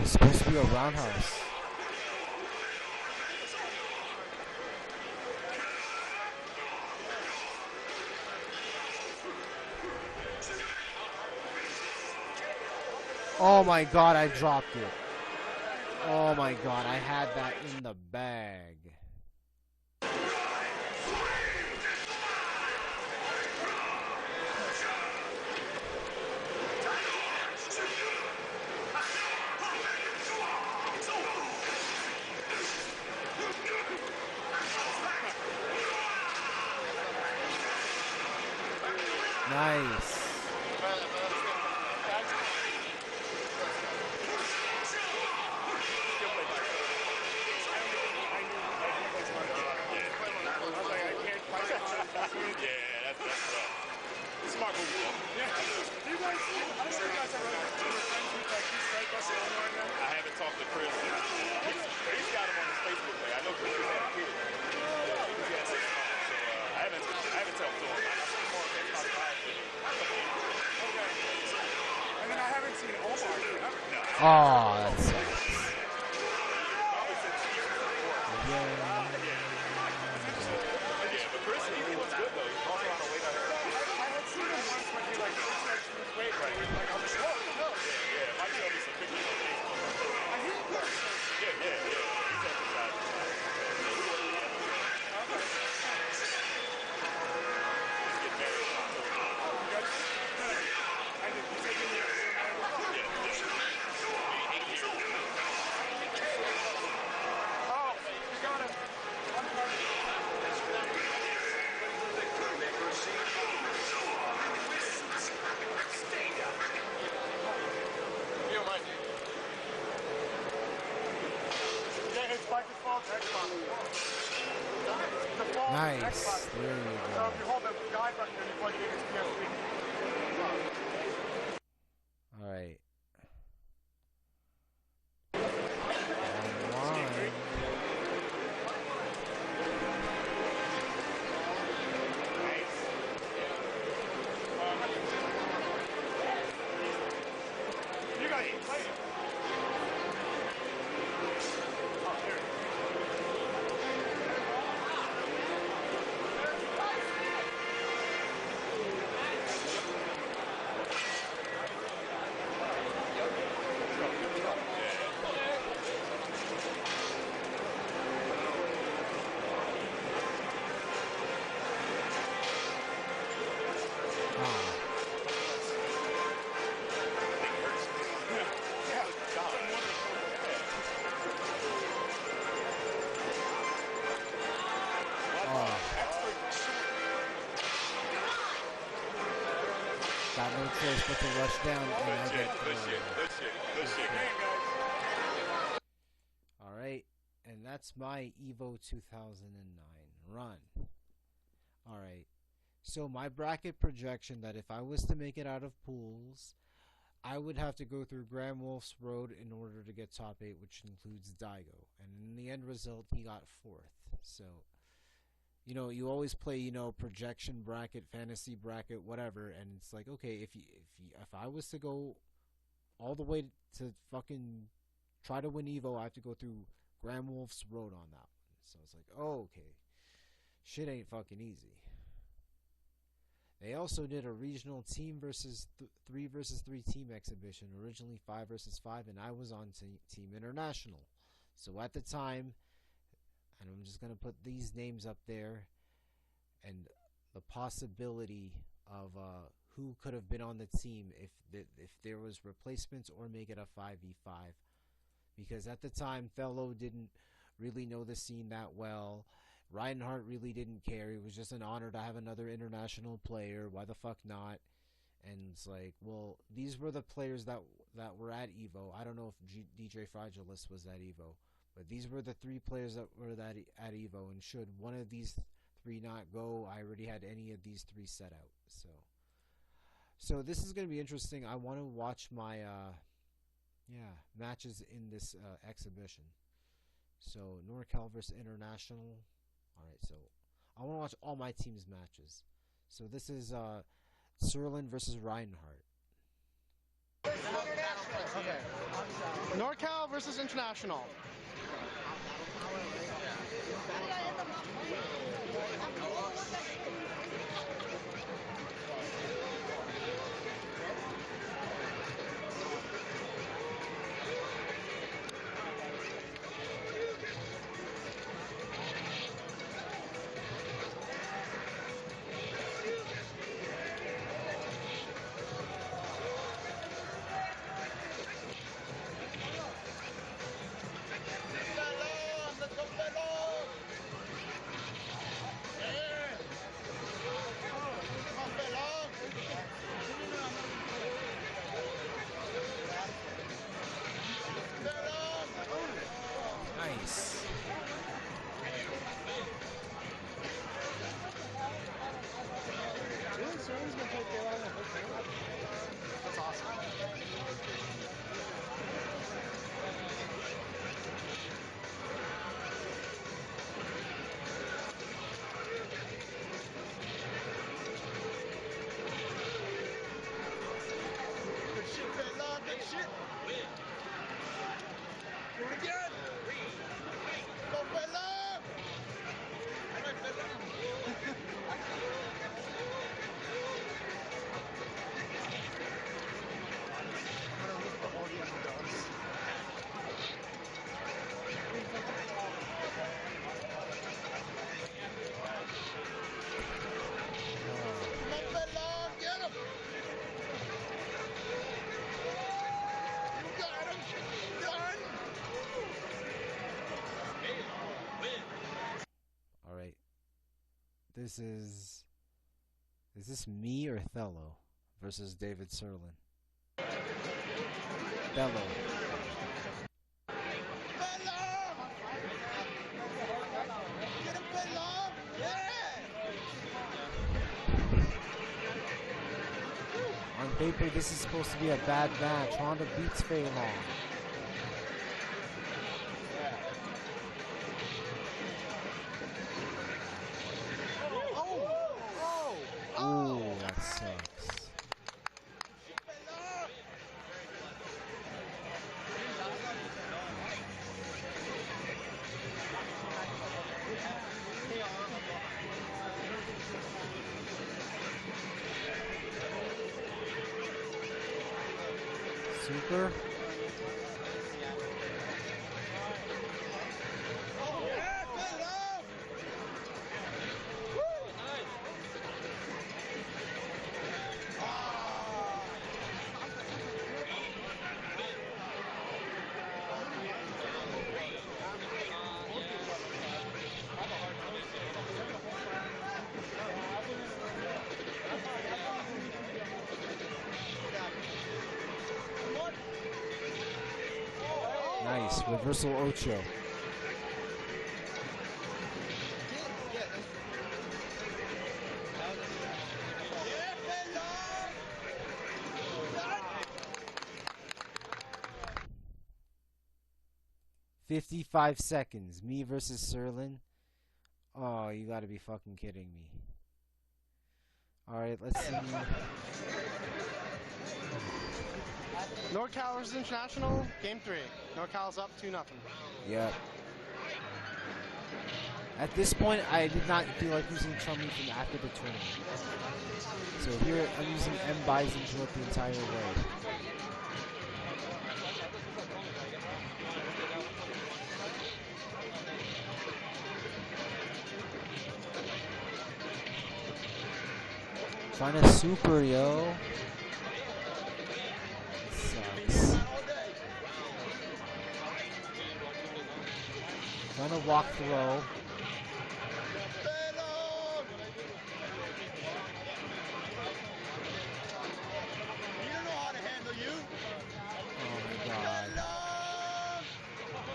It's supposed to be a roundhouse. Oh my god, I dropped it. Oh my god, I had that in the bag. Nice. Smart move. Yeah. You guys, I don't know if you guys ever friends with like these right bus Illinois now. I haven't talked to Chris. He's got him on his Facebook page. I know Chris has had a kid. He has 6 months. So I haven't talked to him. I've seen more of him outside. Okay. And then I haven't seen Omar ever. No. Oh, that sucks. Yeah. Yeah, but Chris, he looks good though. He's walking on the way down here. I had seen him once when he like weight, right? Like on the show. Yeah, Mike showed me some pictures on Facebook. I hear him. Yeah. He's exercising. He's getting married in October. I did. You said you knew. Oh, you got him. I'm sorry. Nice. There you So go. if you hold the guide button and you plug it in, it's PS3. Alright. You guys can play it. Oh, here it is. Yeah, Got no choice but to rush down and I get thrown. Alright, and that's my Evo 2009 run. Alright, so my bracket projection that if I was to make it out of pools, I would have to go through Graham Wolf's Road in order to get top 8, which includes Daigo. And in the end result, he got 4th. So, you know, you always play, you know, projection bracket, fantasy bracket, whatever, and it's like, okay, if I was to go all the way to fucking try to win Evo, I have to go through Graham Wolf's Road on that one. So it's like, oh, okay, shit ain't fucking easy. They also did a regional team versus 3 versus 3 team exhibition, originally 5 versus 5, and I was on Team International. So at the time, and I'm just going to put these names up there, and the possibility of who could have been on the team if there was replacements or make it a 5v5. Because at the time, Thello didn't really know the scene that well. Reinhardt really didn't care. It was just an honor to have another international player. Why the fuck not? And it's like, well, these were the players that were at Evo. I don't know if DJ Fragilis was at Evo, but these were the 3 players that were at Evo. And should one of these 3 not go, I already had any of these 3 set out. So this is going to be interesting. I want to watch my matches in this exhibition. So NorCal versus International. Alright, so I want to watch all my team's matches. So this is Serlin versus Reinhardt. Okay. NorCal versus International. Nice. Really? Serlin's gonna take Taylor on the whole thing? That's awesome. Good shit, Taylor. Good shit. Do it again. Go, Taylor. All right, Taylor. Alright. Is this me or Thello versus David Serlin? Thello. On paper, this is supposed to be a bad match. Honda beats Fei Long. Ooh, that sucks. Super. Nice. Reversal Ocho. "55 seconds. Me versus Serlin." Oh, you gotta be fucking kidding me. Alright, let's see. NorCal versus International, game 3. NorCal's up 2-0. Yep. At this point, I did not feel like using Chumley from after the tournament. So here, I'm using M. Bison throughout the entire way. Trying to super, yo. Sucks. Trying to walk throw. Oh my god.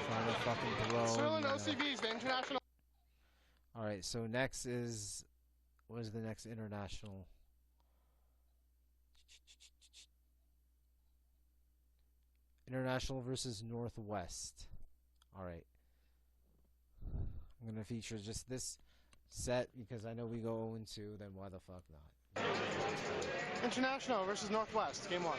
Trying to fucking throw. Serlin OCB's the International. Alright, so next is... What is the next international? International versus Northwest. Alright. I'm going to feature just this set because I know we go 0-2, then why the fuck not? International versus Northwest, game 1.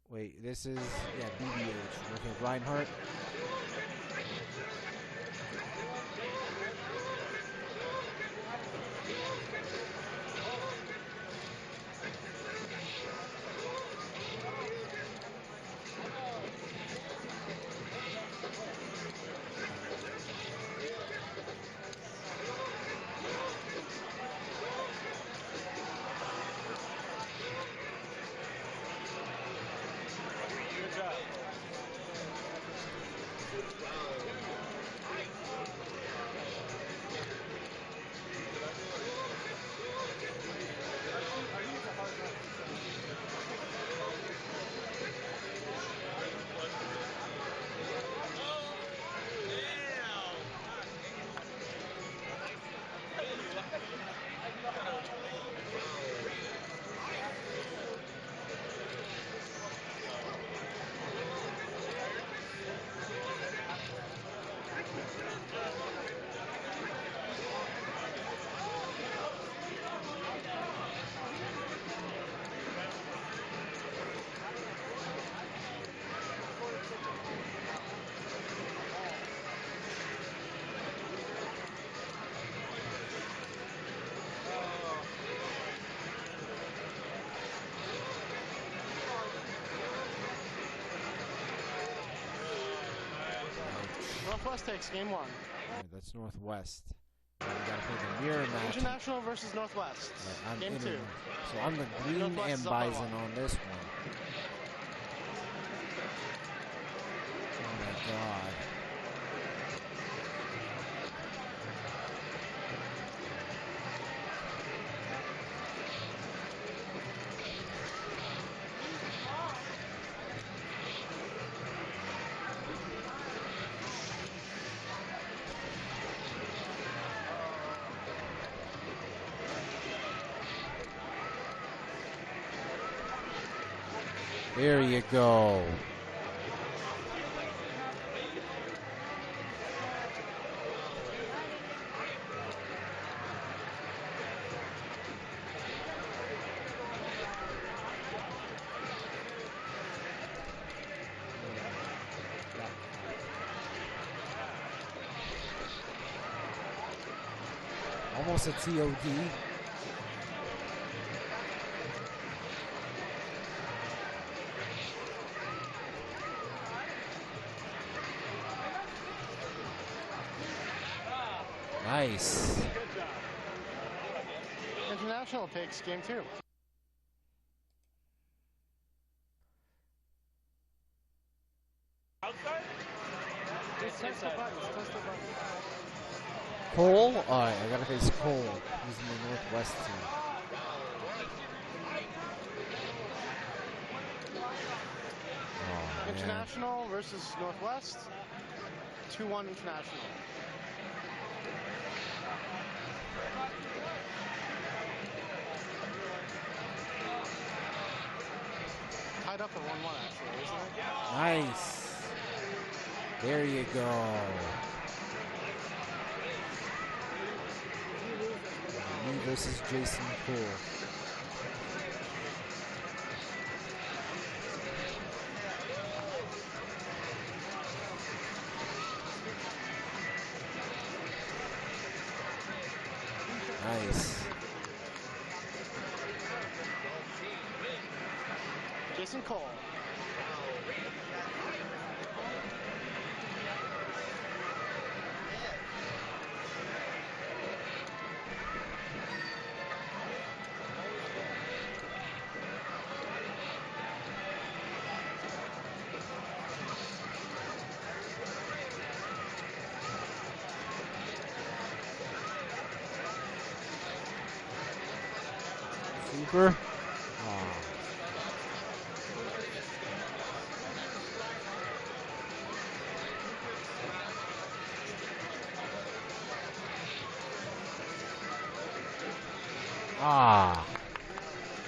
Wait, this is... Yeah, BBH. Okay, Reinhardt. Northwest takes game 1. Alright, that's Northwest. And we gotta play the mirror match. International versus Northwest, I'm game 2. So I'm the green Northwest M. is up by Bison 1. on this one. Oh my god. There you go. Almost a TOD. Nice. International takes game 2. Cole? Alright, I gotta face Cole. He's in the Northwest team. International versus Northwest. 2-1 International. Tied up at 1-1 actually, isn't it? Nice. There you go. Me versus Jason Cole. Nice. Jason Cole. Super.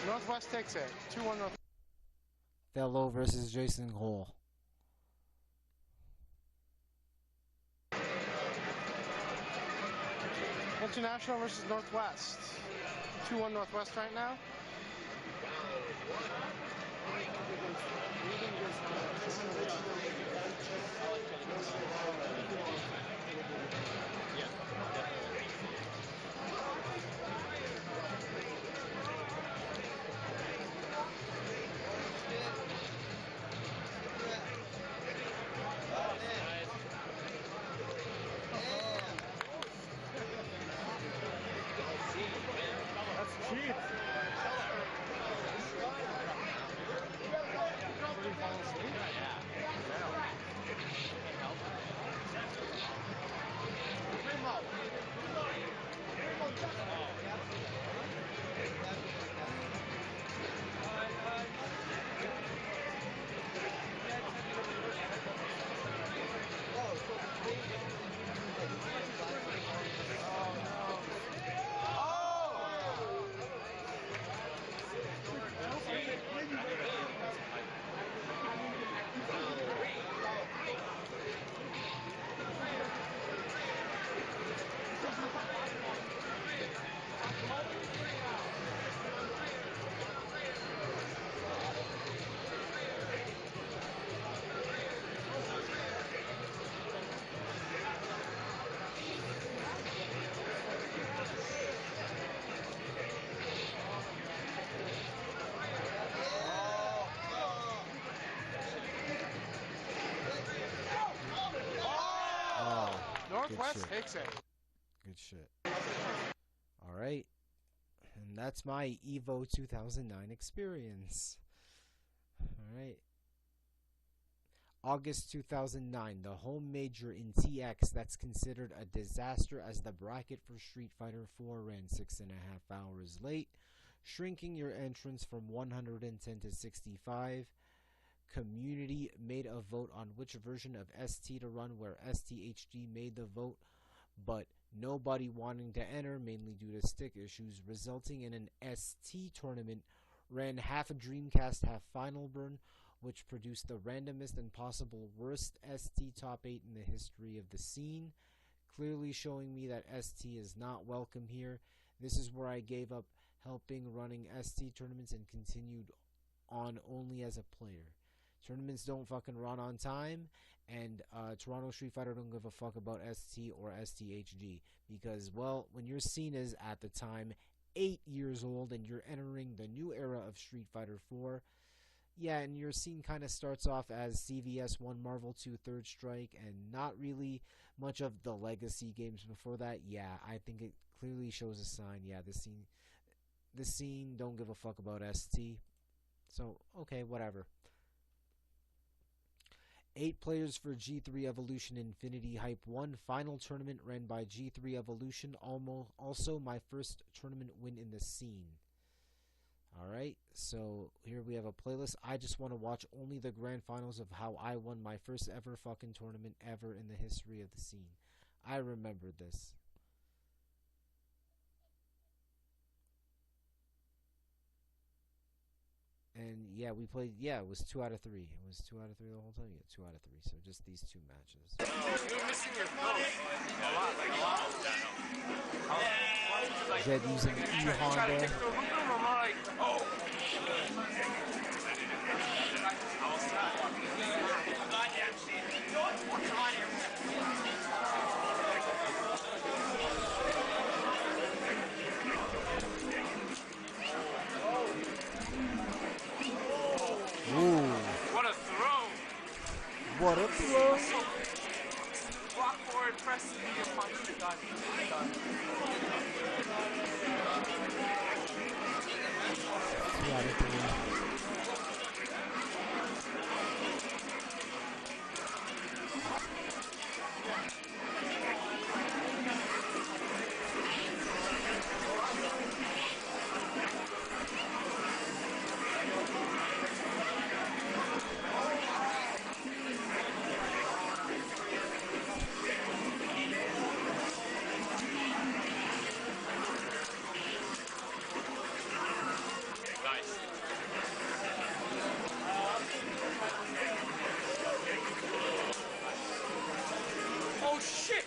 Northwest takes it. 2-1 North. Fellow versus Jason Cole. International versus Northwest. 2-1 Northwest right now. Northwest takes it. Good shit. All right. And that's my Evo 2009 experience. All right. August 2009, the home major in TX that's considered a disaster as the bracket for Street Fighter 4 ran 6.5 hours late, shrinking your entrance from 110 to 65. Community made a vote on which version of ST to run, where STHD made the vote, but nobody wanting to enter, mainly due to stick issues, resulting in an ST tournament. Ran half a Dreamcast, half Final Burn, which produced the randomest and possible worst ST top 8 in the history of the scene, clearly showing me that ST is not welcome here. This is where I gave up helping running ST tournaments and continued on only as a player. Tournaments don't fucking run on time, and Toronto Street Fighter don't give a fuck about ST or STHD, because, well, when your scene is, at the time, 8 years old and you're entering the new era of Street Fighter 4, yeah, and your scene kind of starts off as CVS 1, Marvel 2, Third Strike, and not really much of the legacy games before that, yeah, I think it clearly shows a sign, yeah, the scene don't give a fuck about ST, so, okay, whatever. 8 players for G3 Evolution Infinity Hype 1 final tournament ran by G3 Evolution, also my first tournament win in the scene. Alright, so here we have a playlist. I just want to watch only the grand finals of how I won my first ever fucking tournament ever in the history of the scene. I remember this. And yeah, we played, yeah, it was 2 out of 3. It was 2 out of 3 the whole time? Yeah, 2 out of 3. So just these 2 matches. You're missing your pills. A lot, like a lot. Jed using the E-Honda. I'm like, oh. Ooh, What a throw. what a throw. Walk forward, press the punch. Done. Done. 2 out of 3. Nice. Oh shit!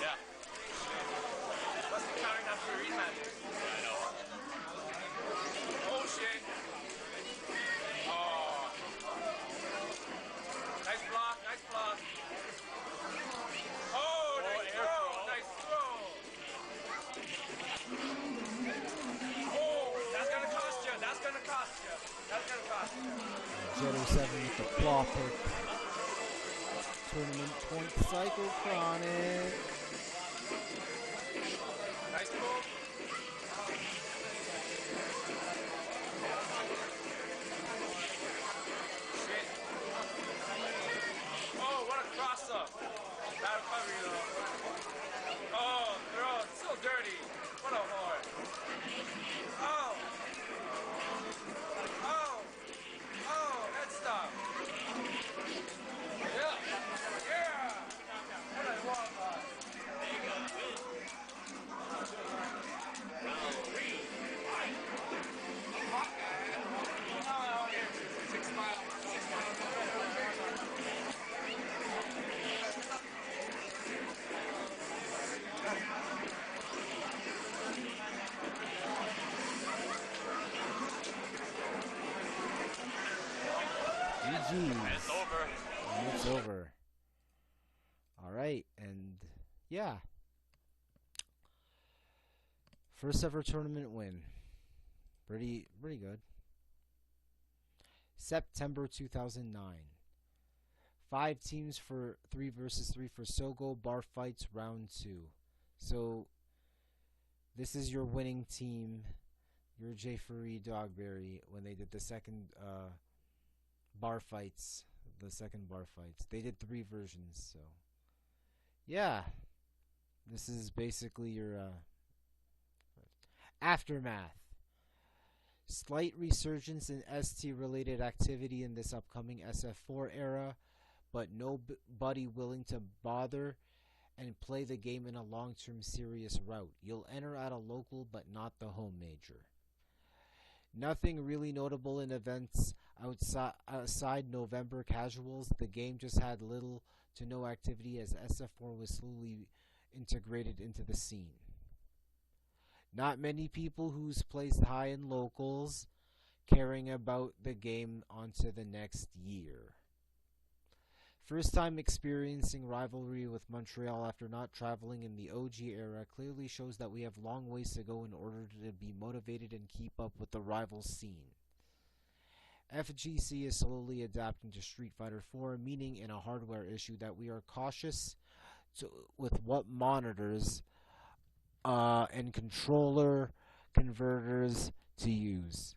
Yeah. Must be counting after a rematch. I know. Oh shit! Oh. Nice block, nice block. Oh, nice air throw, throw. nice throw. Oh, that's gonna cost you, that's gonna cost you. That's gonna cost you. Jed 07 with the claw pick. Tournament point, Psychochronic. Nice move. Shit. Oh, what a cross up. Bad recovery though. Oh, throw, it's so dirty. What a whore. Oh. Oh. Oh, head stop. Yeah. Yeah. What a whore. GG's. It's over. And it's over. Alright, and yeah. First ever tournament win. Pretty good. September 2009. 5 teams for 3 versus 3 for Sogo Bar Fights round 2. So this is your winning team. Your J. Furry Dogberry when they did the second bar fights. The second bar fights. They did 3 versions, so yeah. This is basically your aftermath. Slight resurgence in ST-related activity in this upcoming SF4 era, but nobody willing to bother and play the game in a long-term serious route. You'll enter at a local but not the home major. Nothing really notable in events outside November casuals. The game just had little to no activity as SF4 was slowly integrated into the scene. Not many people who's placed high in locals, caring about the game onto the next year. First time experiencing rivalry with Montreal after not traveling in the OG era clearly shows that we have long ways to go in order to be motivated and keep up with the rival scene. FGC is slowly adapting to Street Fighter 4, meaning in a hardware issue that we are cautious with what monitors and controller converters to use.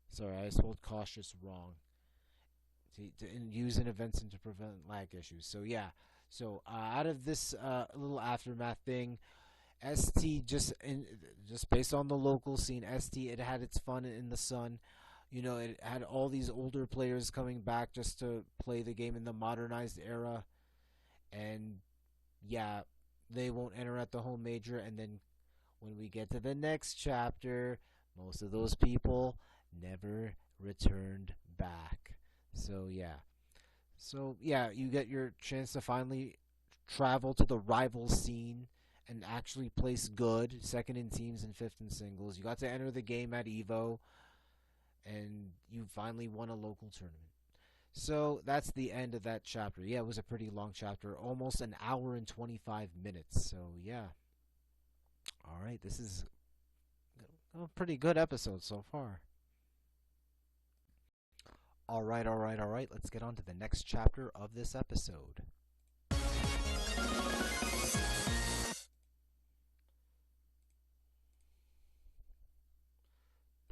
Sorry, I spelled cautious wrong. To use in events and to prevent lag issues. So yeah, so out of this little aftermath thing, just based on the local scene, it had its fun in the sun. You know, it had all these older players coming back just to play the game in the modernized era, and yeah, they won't enter at the home major. And then when we get to the next chapter, most of those people never returned back. So yeah, you get your chance to finally travel to the rival scene and actually place good, second in teams and fifth in singles. You got to enter the game at Evo, and you finally won a local tournament. So that's the end of that chapter. Yeah, it was a pretty long chapter, almost an hour and 25 minutes. So yeah. All right, this is a pretty good episode so far. All right. Let's get on to the next chapter of this episode.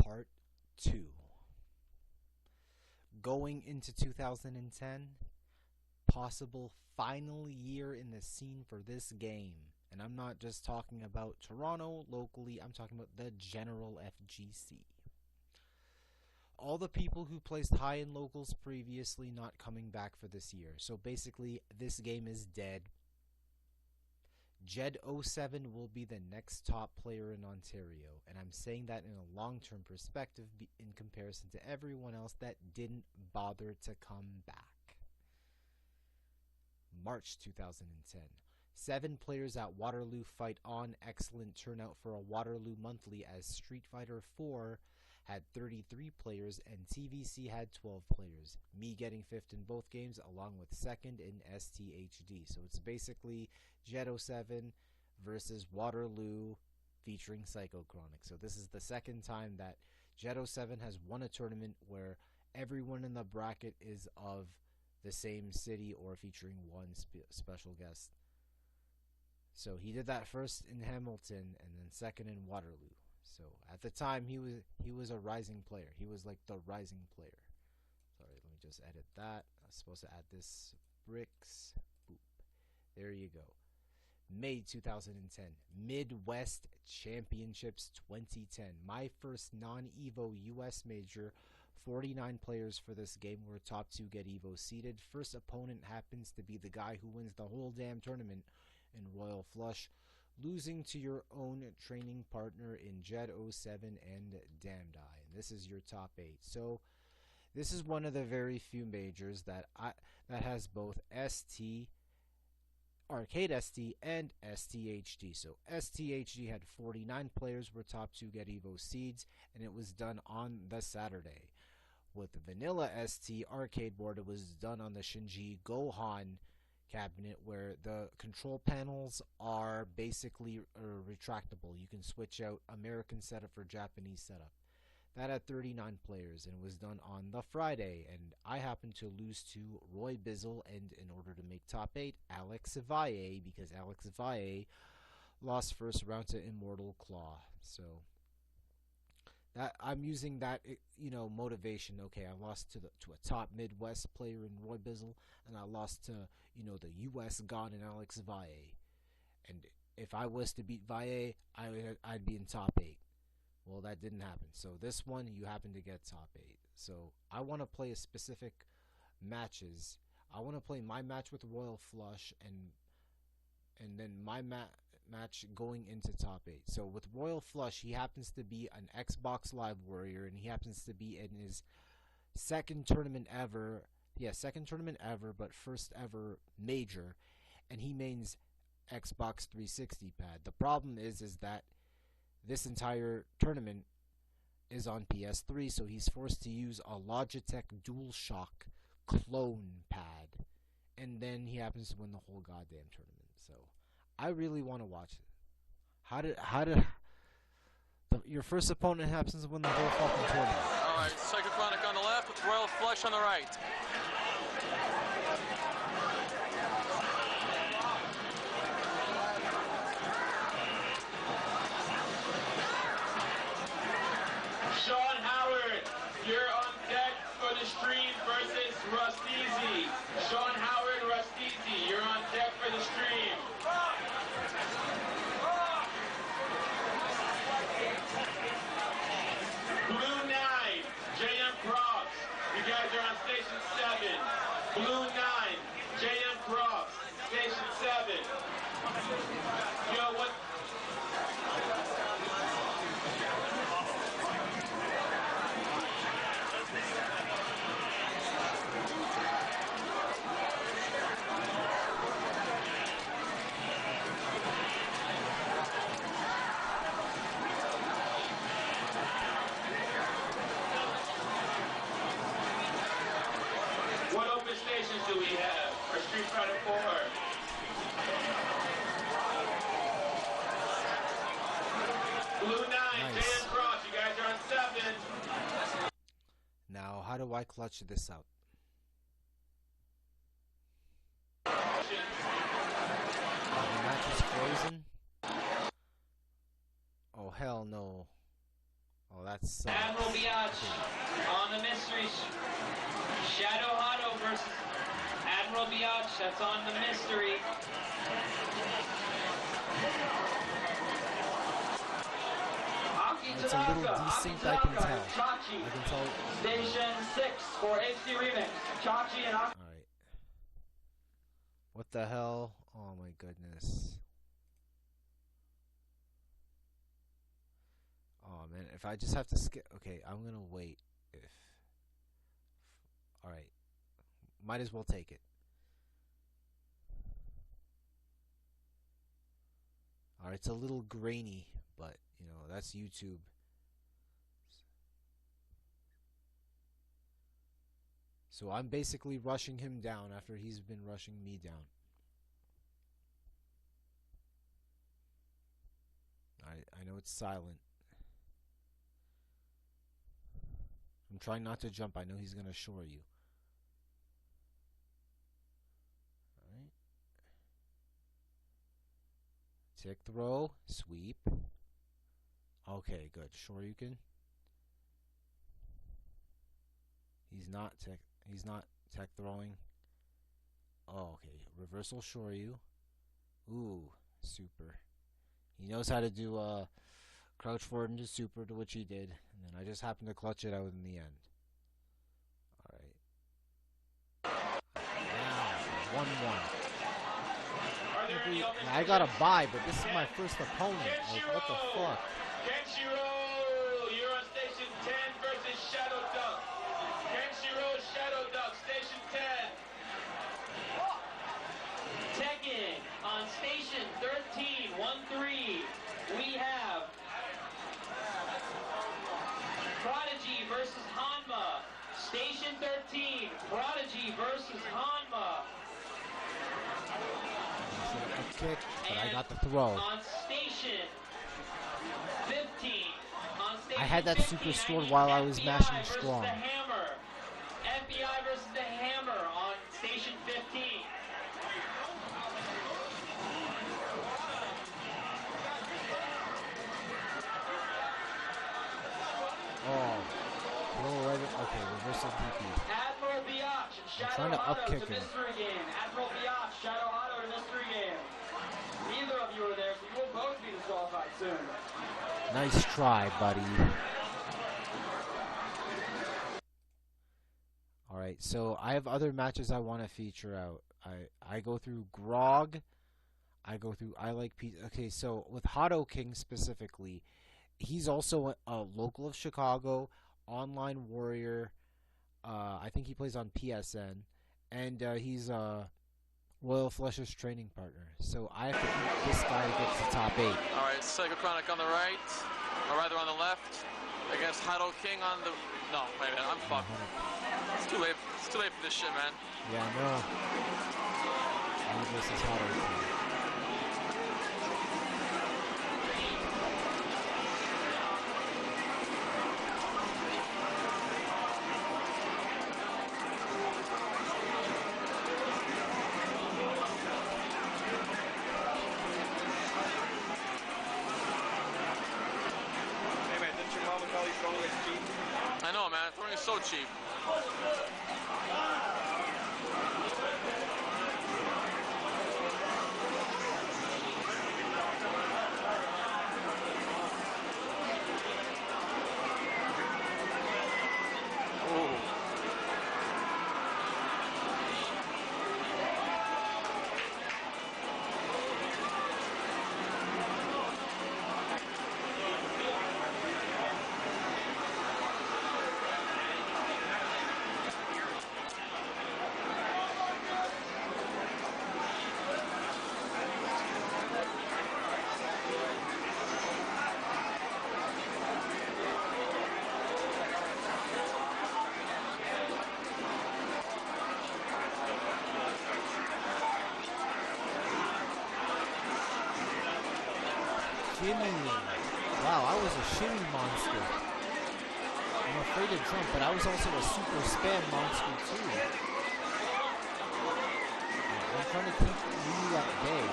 Part 2. Going into 2010, possible final year in the scene for this game. And I'm not just talking about Toronto locally, I'm talking about the general FGC. All the people who placed high in locals previously not coming back for this year. So basically, this game is dead. Jed07 will be the next top player in Ontario, and I'm saying that in a long-term perspective in comparison to everyone else that didn't bother to come back. March 2010. 7 players at Waterloo fight on. Excellent turnout for a Waterloo monthly, as Street Fighter 4 had 33 players and TVC had 12 players. Me getting 5th in both games along with 2nd in STHD. So it's basically Jed07 versus Waterloo featuring Psychochronic. So this is the second time that Jed07 has won a tournament where everyone in the bracket is of the same city or featuring one special guest. So he did that first in Hamilton and then second in Waterloo. So at the time he was a rising player. He was like the rising player. Sorry, let me just edit that. I was supposed to add this bricks. Boop. There you go. May 2010, Midwest Championships 2010. My first non-EVO US major. 49 players for this game where top 2 get EVO seeded. First opponent happens to be the guy who wins the whole damn tournament in Royal Flush, losing to your own training partner in Jed07 and Damned Eye. And this is your top 8. So this is one of the very few majors that has both ST, Arcade ST, and STHD. So STHD had 49 players where top 2 get EVO seeds, and it was done on the Saturday. With the Vanilla ST arcade board, it was done on the Shinji Gohan cabinet, where the control panels are basically retractable. You can switch out American setup for Japanese setup. That had 39 players and was done on the Friday, and I happened to lose to Roy Bizzle, and in order to make top 8, Alex Valle, because Alex Valle lost first round to Immortal Claw. So that I'm using that, motivation. Okay, I lost to a top Midwest player in Roy Bizzle, and I lost to the U.S. God in Alex Valle. And if I was to beat Valle, I'd be in top 8. Well, that didn't happen. So this one, you happen to get top 8. So I want to play specific matches. I want to play my match with Royal Flush, and then my match going into top 8. So with Royal Flush, he happens to be an Xbox Live warrior, and he happens to be in his second tournament ever, but first ever major, and he mains Xbox 360 pad. The problem is that this entire tournament is on PS3, so he's forced to use a Logitech DualShock clone pad, and then he happens to win the whole goddamn tournament. So I really want to watch it. How did your first opponent happens to win the whole fucking tournament? All right, Psychochronic on the left with Royal Flush on the right. Steezy, you're on deck for the stream. Blue 9, JM Cross, you guys are on station 7. Blue 9, JM Cross, station 7. Yo, what? What open stations do we have for Street Fighter 4? Blue 9, Nice. JM Cross, you guys are on 7. Now, how do I clutch this out? The match is frozen? Oh, hell no. Oh, that's Admiral Biatch on the mystery. Shadow Hado versus Admiral Biatch. That's on the mystery. It's a little desync, I can tell. I can tell. Station 6 for HD Remix. Chachi and Alright. What the hell? Oh my goodness. Oh man, if I just have to skip. Okay, I'm gonna wait. If. Alright. Might as well take it. Alright, it's a little grainy, but, you know, that's YouTube. So I'm basically rushing him down after he's been rushing me down. I know it's silent. I'm trying not to jump. I know he's going to shore you. Alright. Tick throw. Sweep. Okay, good. Shoryuken. He's not tech throwing. Oh, okay. Reversal Shoryu. Ooh, super. He knows how to do crouch forward into super, to which he did. And then I just happened to clutch it out in the end. Alright. Now, 1-1. I got a bye, but this is my first opponent. Like, what the fuck? Kenshiro, you're on station 10 versus Shadow Duck. Kenshiro, Shadow Duck, station 10. Tekken on station 13, 1-3. We have Prodigy versus Hanma. Station 13, Prodigy versus Hanma. A kick, but I got the throw. On station 15. On station I had that 15, super stored while I was mashing FBI versus strong. The Hammer. FBI versus the Hammer on station 15. Oh. Throw right. Okay, reversal DP. Admiral Biatch and Shadow trying to Hado upkick to him. mystery game. Admiral Biatch, Shadow Hado to mystery game. Neither of you are there, so you will both be disqualified soon. Nice try, buddy. Alright, so I have other matches I want to feature out. I go through Grog. I like Pete. Okay, so with Hado King specifically, he's also a local of Chicago, online warrior. I think he plays on PSN, and he's Royal Flesh's training partner. So I have to beat this guy to get to the top 8. All right, Psychochronic on the right, or rather on the left, against Hado King on the. No, wait a minute, I'm fucked. It's too late. It's too late for this shit, man. Yeah, I know. This is Hado King. I know, man. Throwing is so cheap. shimmying. Wow, I was a shimmy monster. I'm afraid to jump, but I was also a super spam monster too. I'm trying to keep Ryu at bay.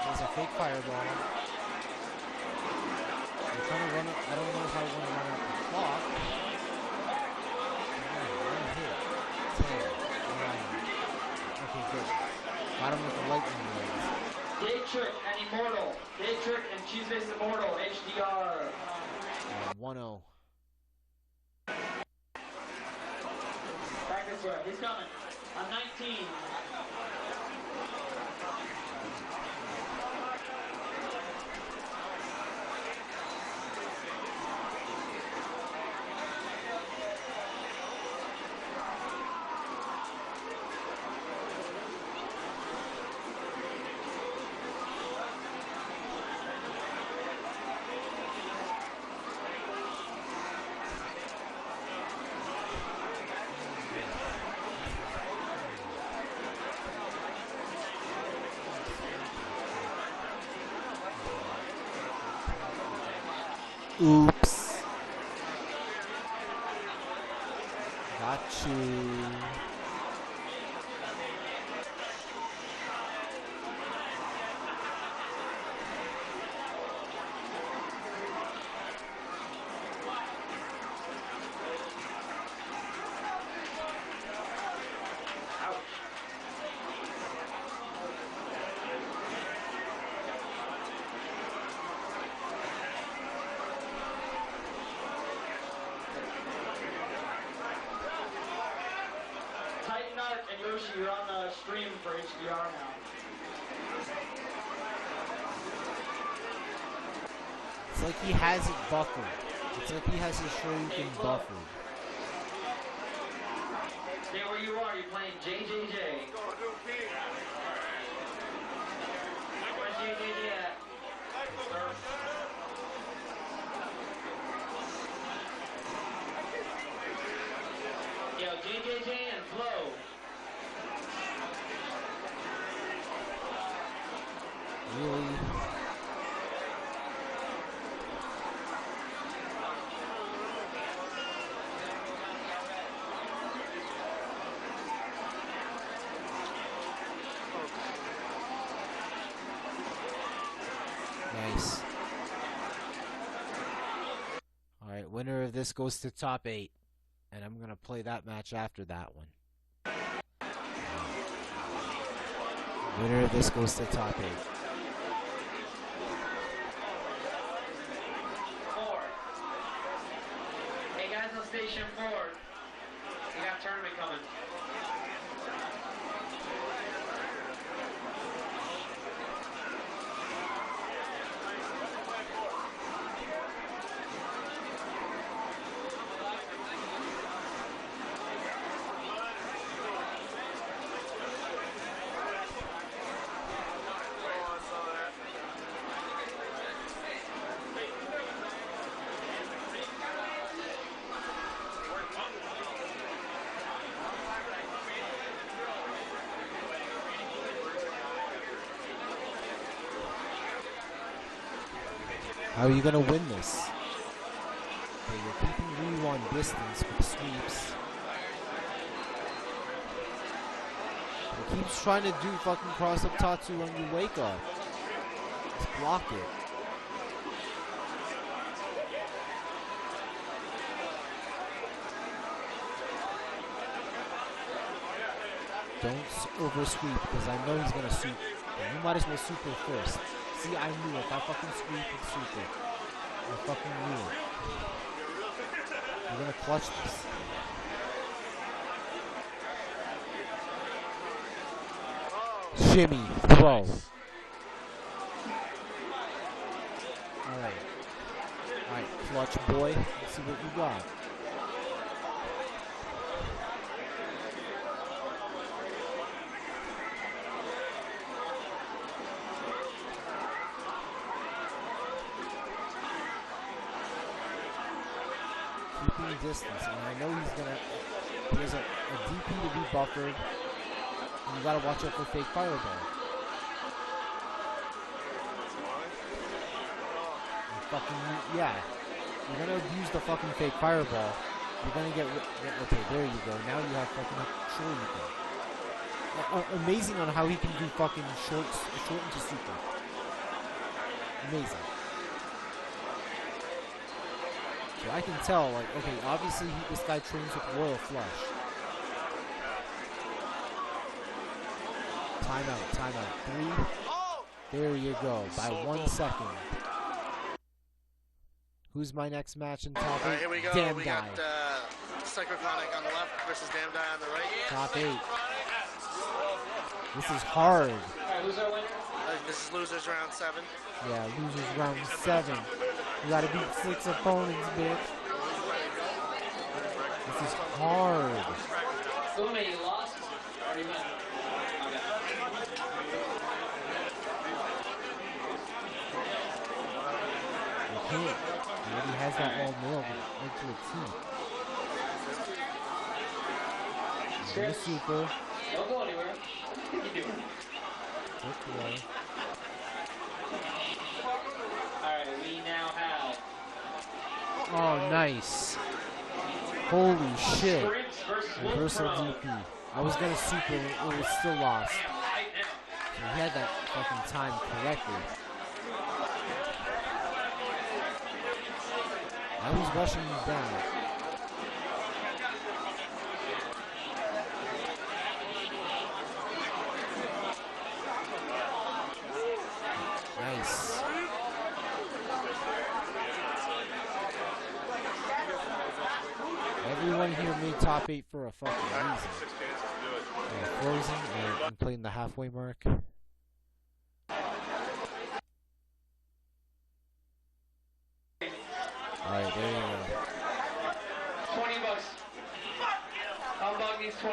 There's a fake fireball. I'm trying to run. I don't know if I want to run out the clock. One hit. 10. 9. Okay, good. Got him with the lightning legs. Day Trick and Immortal. Day Trick and Cheeseface Immortal. HDR. 1-0. Back this way. He's coming. On 19. Oops. Got you. And Yoshi, you're on the stream for HDR now. It's like he has it buffered. It's like he has his Shoryuken buffered. Stay where you are. You're playing JJJ. Where's JJJ at? Yo, JJJ and Flo. Really? Nice. Alright, winner of this goes to top 8. And I'm going to play that match after that one. Winner of this goes to top 8. 4. Hey guys on station 4. We got a tournament coming. How are you going to win this? Okay, you're keeping Ryu on distance with sweeps. He keeps trying to do fucking cross up Tatsu when you wake up. Just block it. Don't over sweep because I know he's going to sweep. You might as well super first. See, I knew if I fucking sweep and super. I fucking knew it. You're gonna clutch this. Shimmy, throw. Alright. Alright, clutch boy. Let's see what you got. Keeping distance, and I know he's gonna. There's a DP to be buffered, and you gotta watch out for fake fireball. fucking, yeah. You're gonna abuse the fucking fake fireball. You're gonna get okay, there you go. Now you have fucking Shoryuken. Amazing on how he can do fucking short into super. Amazing. So I can tell, like, okay, obviously this guy trains with Royal Flush. Timeout. 3. There you go, by 1 second. Who's my next match in top 8? Here we go. Damn we Guy. got Psychochronic on the left versus Damn Die on the right. Top 8. This is hard. This is losers round 7. Yeah, losers round 7. You gotta beat 6 opponents, bitch. This is hard. So many lost. Already met. You can't. He already has that all nailed into a T. He's gonna super. Don't go anywhere. What are you doing? Take away. Alright, we now have Oh, nice. Holy shit. Sprints versus Reversal Wolf Pro. DP. I was gonna super, it was still lost. So he had that fucking time correctly. Now he's rushing me down. Nice. Everyone here made top 8 for a fucking reason. Yeah, frozen and playing the halfway mark. Alright, there you go. $20. Humbug needs $20.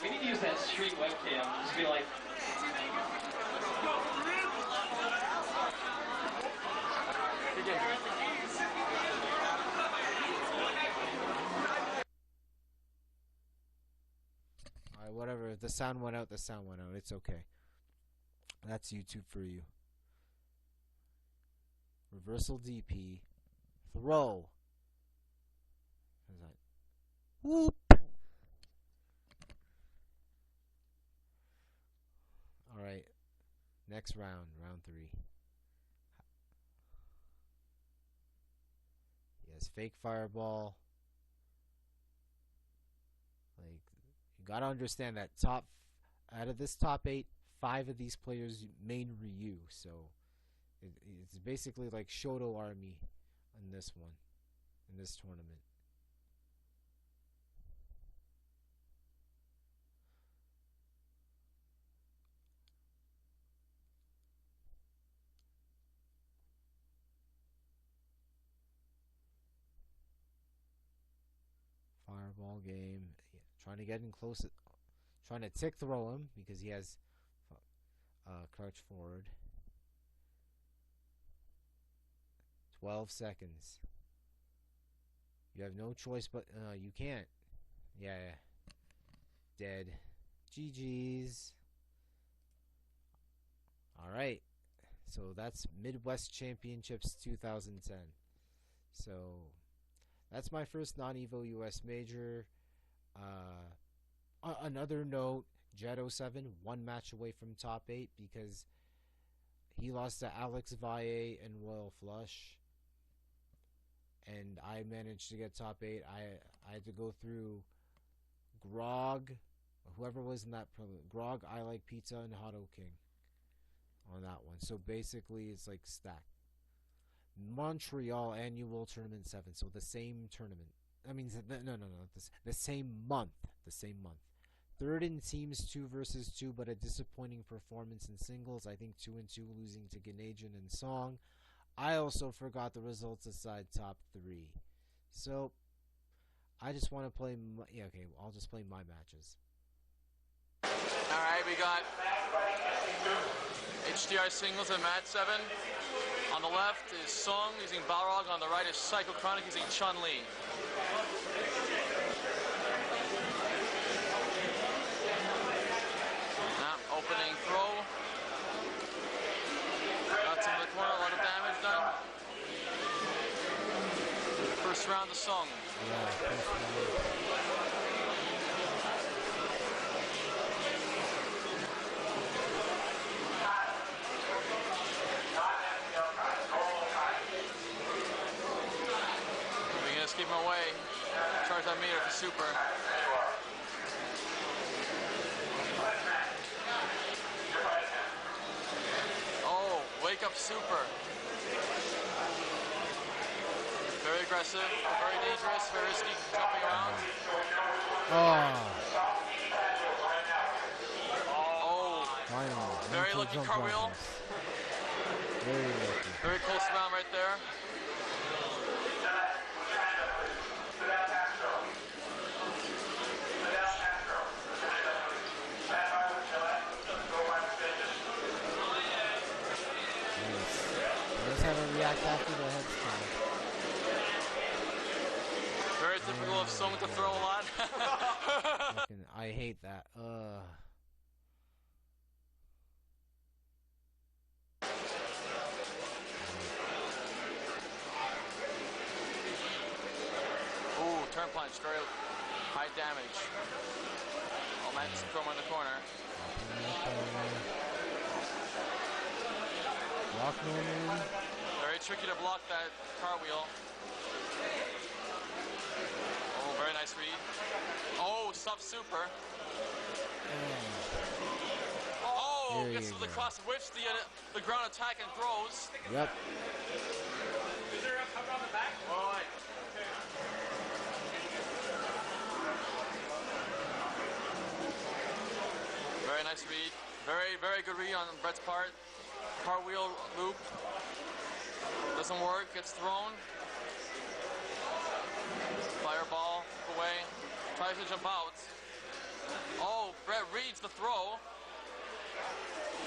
We need to use that street webcam. Just be like. Alright, whatever. If the sound went out, the sound went out. It's okay. That's YouTube for you. Reversal DP. Throw. How's that? Whoop. Alright. Next round. Round 3. Yes, fake fireball. Like, you gotta understand that out of this top 8, 5 of these players main Ryu, so it's basically like Shoto Army in this one, in this tournament. Fireball game. Yeah, trying to get in close. Trying to tick throw him because he has crouch forward. 12 seconds. You have no choice but you can't. Yeah. Dead. GG's. Alright. So that's Midwest Championships 2010. So that's my first non-Evo US major. Another note, Jet07, 1 match away from top 8 because he lost to Alex Valle and Royal Flush. And I managed to get top 8. I had to go through Grog, whoever was in that Grog, I Like Pizza, and Hotto King on that one. So basically it's like stacked. Montreal Annual Tournament 7, so the same tournament. I mean, no, the same month. The same month. Third in teams 2 versus 2, but a disappointing performance in singles. I think 2-2, losing to Ganajin and Song. I also forgot the results aside top 3. So, I just want to play. I'll just play my matches. Alright, we got HDR singles in match 7. On the left is Song using Balrog. On the right is Psychochronic using Chun-Li. First round of song. Yeah, first round. We're gonna keep him away. Charge that meter for super. Oh, wake up super. Very aggressive, very dangerous, very risky, jumping around. Oh, Oh, final. very Mental lucky jump cartwheel. rounds. Very lucky. Very close round right there. Let's have a react after the headstand. Very typical of Song to throw a lot. Fucking, I hate that. Ooh, turn punch, very high damage. Oh man, just throw him in the corner. Block normally. Very tricky to block that cartwheel. Oh, very nice read. Oh, sub super. Oh, There gets you to the go. cross, whips the ground attack and throws. Yep. Is there a cover on the back? Oh, right. Very nice read. Very, very good read on Brett's part. Cartwheel loop. Doesn't work, gets thrown. Fireball away. Tries to jump out. Oh, Brett reads the throw.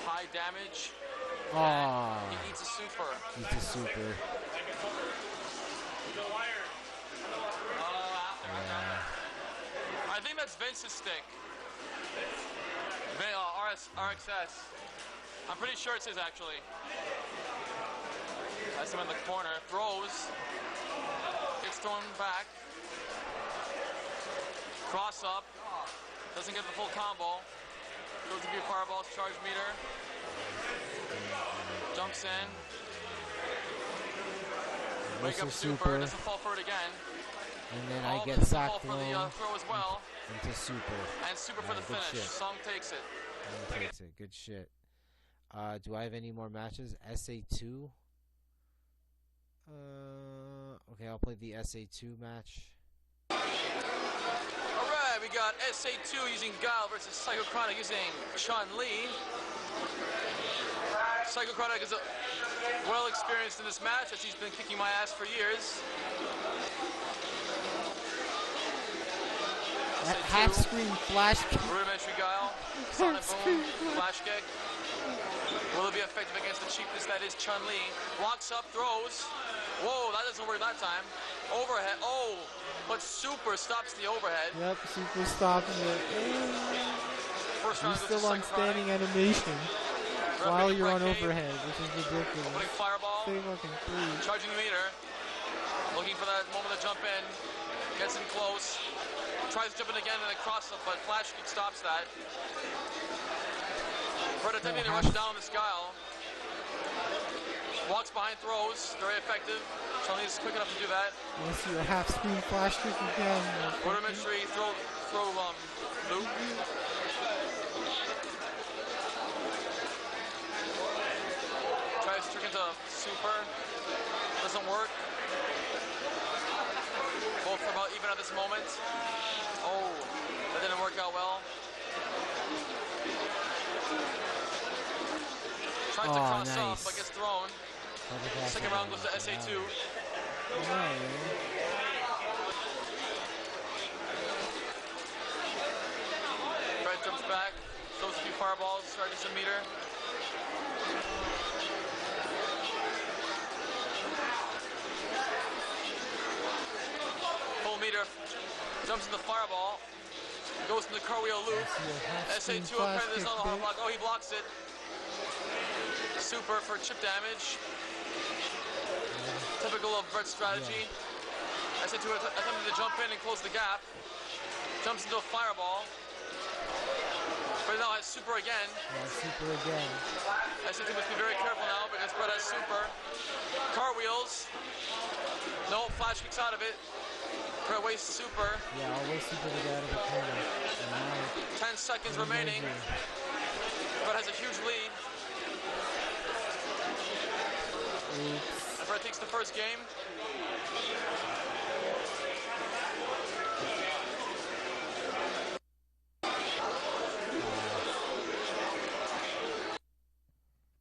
High damage. Ah, He eats a super. he's a super. Yeah. I think that's Vince's stick. RXS. I'm pretty sure it's his actually. Has him in the corner. Throws. Gets thrown back. Cross up. Doesn't get the full combo. Goes to few fireballs. Charge meter. Jumps in. Wake up super. Doesn't fall for it again. And then I Oh, get doesn't sack fall for the thrown throw as well. into super. And super for Yeah, the good finish. shit. Song takes it. And takes it. Good shit. Do I have any more matches? SA2? Okay, I'll play the SA2 match. Alright, we got SA2 using Guile versus Psychochronic using Chun-Li. Psychochronic is well experienced in this match as he's been kicking my ass for years. Half screen flash kick. Rudimentary Guile. Sonic Boom. Flash kick. Will it be effective against the cheapness that is Chun-Li? Blocks up, throws. Whoa, that doesn't work that time. Overhead. Oh, but super stops the overhead. Yep, super stops it. First You're round goes still to on Psychochronic. standing animation while Referee you're on Brett Cave. overhead, which is ridiculous. Opening fireball. Stay fucking free. Charging the meter. Looking for that moment to jump in. Gets in close. Tries to jump in again and then cross up, but flash kick stops that. Brett attempting to rush down this Guile. Walks behind, throws. Very effective. Chun-Li is quick enough to do that. Let's see a half screen flash kick again. Rudimentary throw loop. Tries to trick into super. Doesn't work. Both about even at this moment. Oh, that didn't work out well. Tries to cross up, nice. but gets thrown. Second round goes to SA2. Brett jumps back, throws a few fireballs, charges a meter. Full meter, jumps in the fireball, goes in the cartwheel loop. SA2 apparently doesn't know how to block. Oh, he blocks it. Super for chip damage. Typical of Brett's strategy. SC2 attempting to jump in and close the gap. Jumps into a fireball. But now has super again. Yeah, super again. SC2 must be very careful now because Brett has super. Cartwheels. No, flash kicks out of it. Brett wastes super. Yeah, I'll wait super to get out of the corner. And now, 10 seconds remaining. Brett has a huge lead. oops. And Brett takes the first game.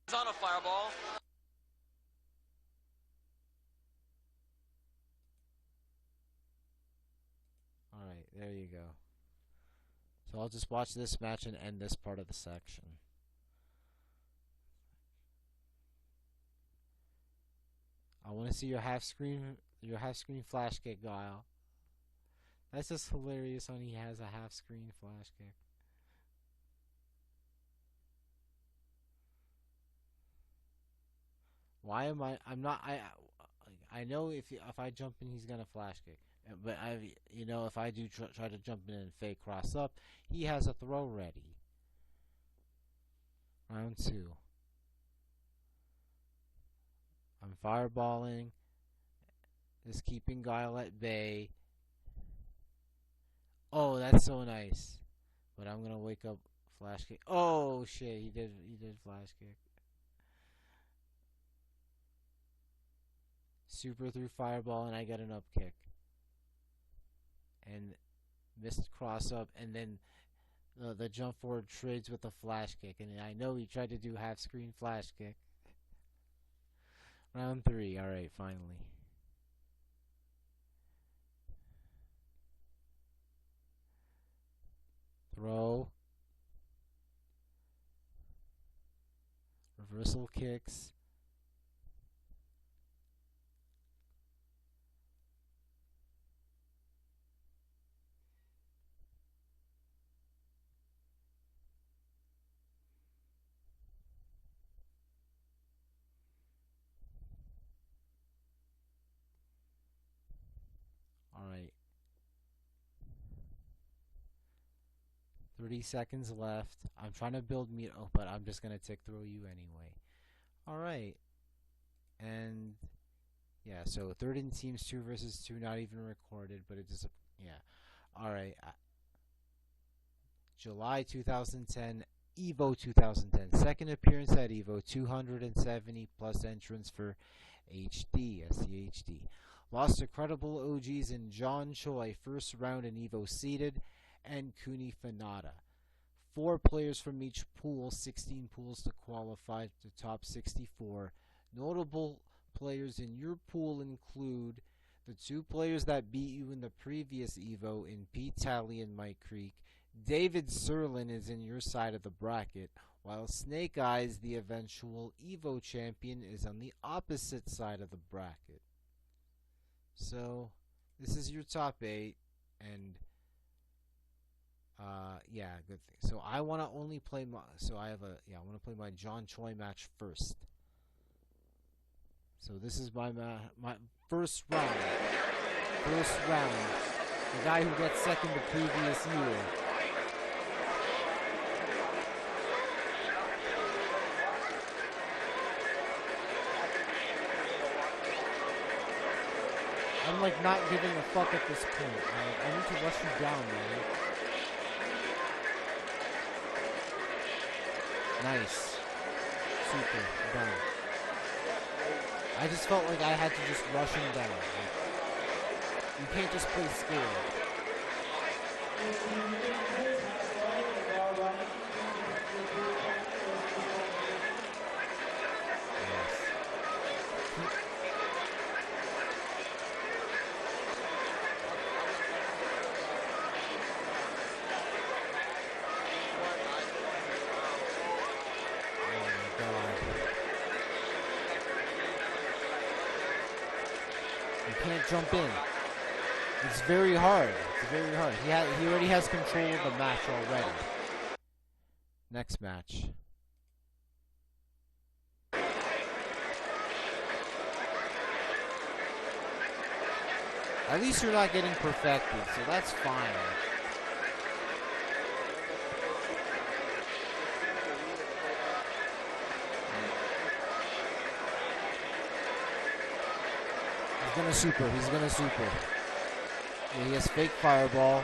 He's on a fireball. Alright, there you go. So I'll just watch this match and end this part of the section. I want to see your half screen flash kick, Guile. That's just hilarious when he has a half screen flash kick. Why am I'm not I know if I jump in he's gonna flash kick, but if I do try to jump in and fake cross up, he has a throw ready. Round 2. I'm fireballing, just keeping Guile at bay. Oh, that's so nice. But I'm gonna wake up flash kick. Oh shit, he did flash kick. Super through fireball and I get an up kick. And missed cross up and then the jump forward trades with a flash kick, and I know he tried to do half screen flash kick. Round 3, alright, finally. Throw. Reversal kicks. Alright. 30 seconds left. I'm trying to build meat. Oh, but I'm just going to tick throw you anyway. Alright. And yeah, so third in teams 2 versus 2, not even recorded, but it just, yeah. Alright. July 2010, Evo 2010. Second appearance at Evo, 270 plus entrance for HD, SCHD. Lost to credible OGs in John Choi, first round in Evo seeded, and Kuni Fanata. 4 players from each pool, 16 pools to qualify to top 64. Notable players in your pool include the 2 players that beat you in the previous Evo in Pete Talley and Mike Creek. David Serlin is in your side of the bracket, while Snake Eyes, the eventual Evo champion, is on the opposite side of the bracket. So, this is your top 8, and yeah, good thing. So I want to only play my, I want to play my John Choi match first. So this is my first round. The guy who got second the previous year. I'm like not giving a fuck at this point. I need to rush you down, man. Nice. Super. Done. I just felt like I had to just rush him down. Like, you can't just play scared. Jump in. It's very hard. It's very hard. He already has control of the match already. Next match. At least you're not getting perfected, so that's fine. He's gonna super. He's gonna super. Yeah, he has fake fireball.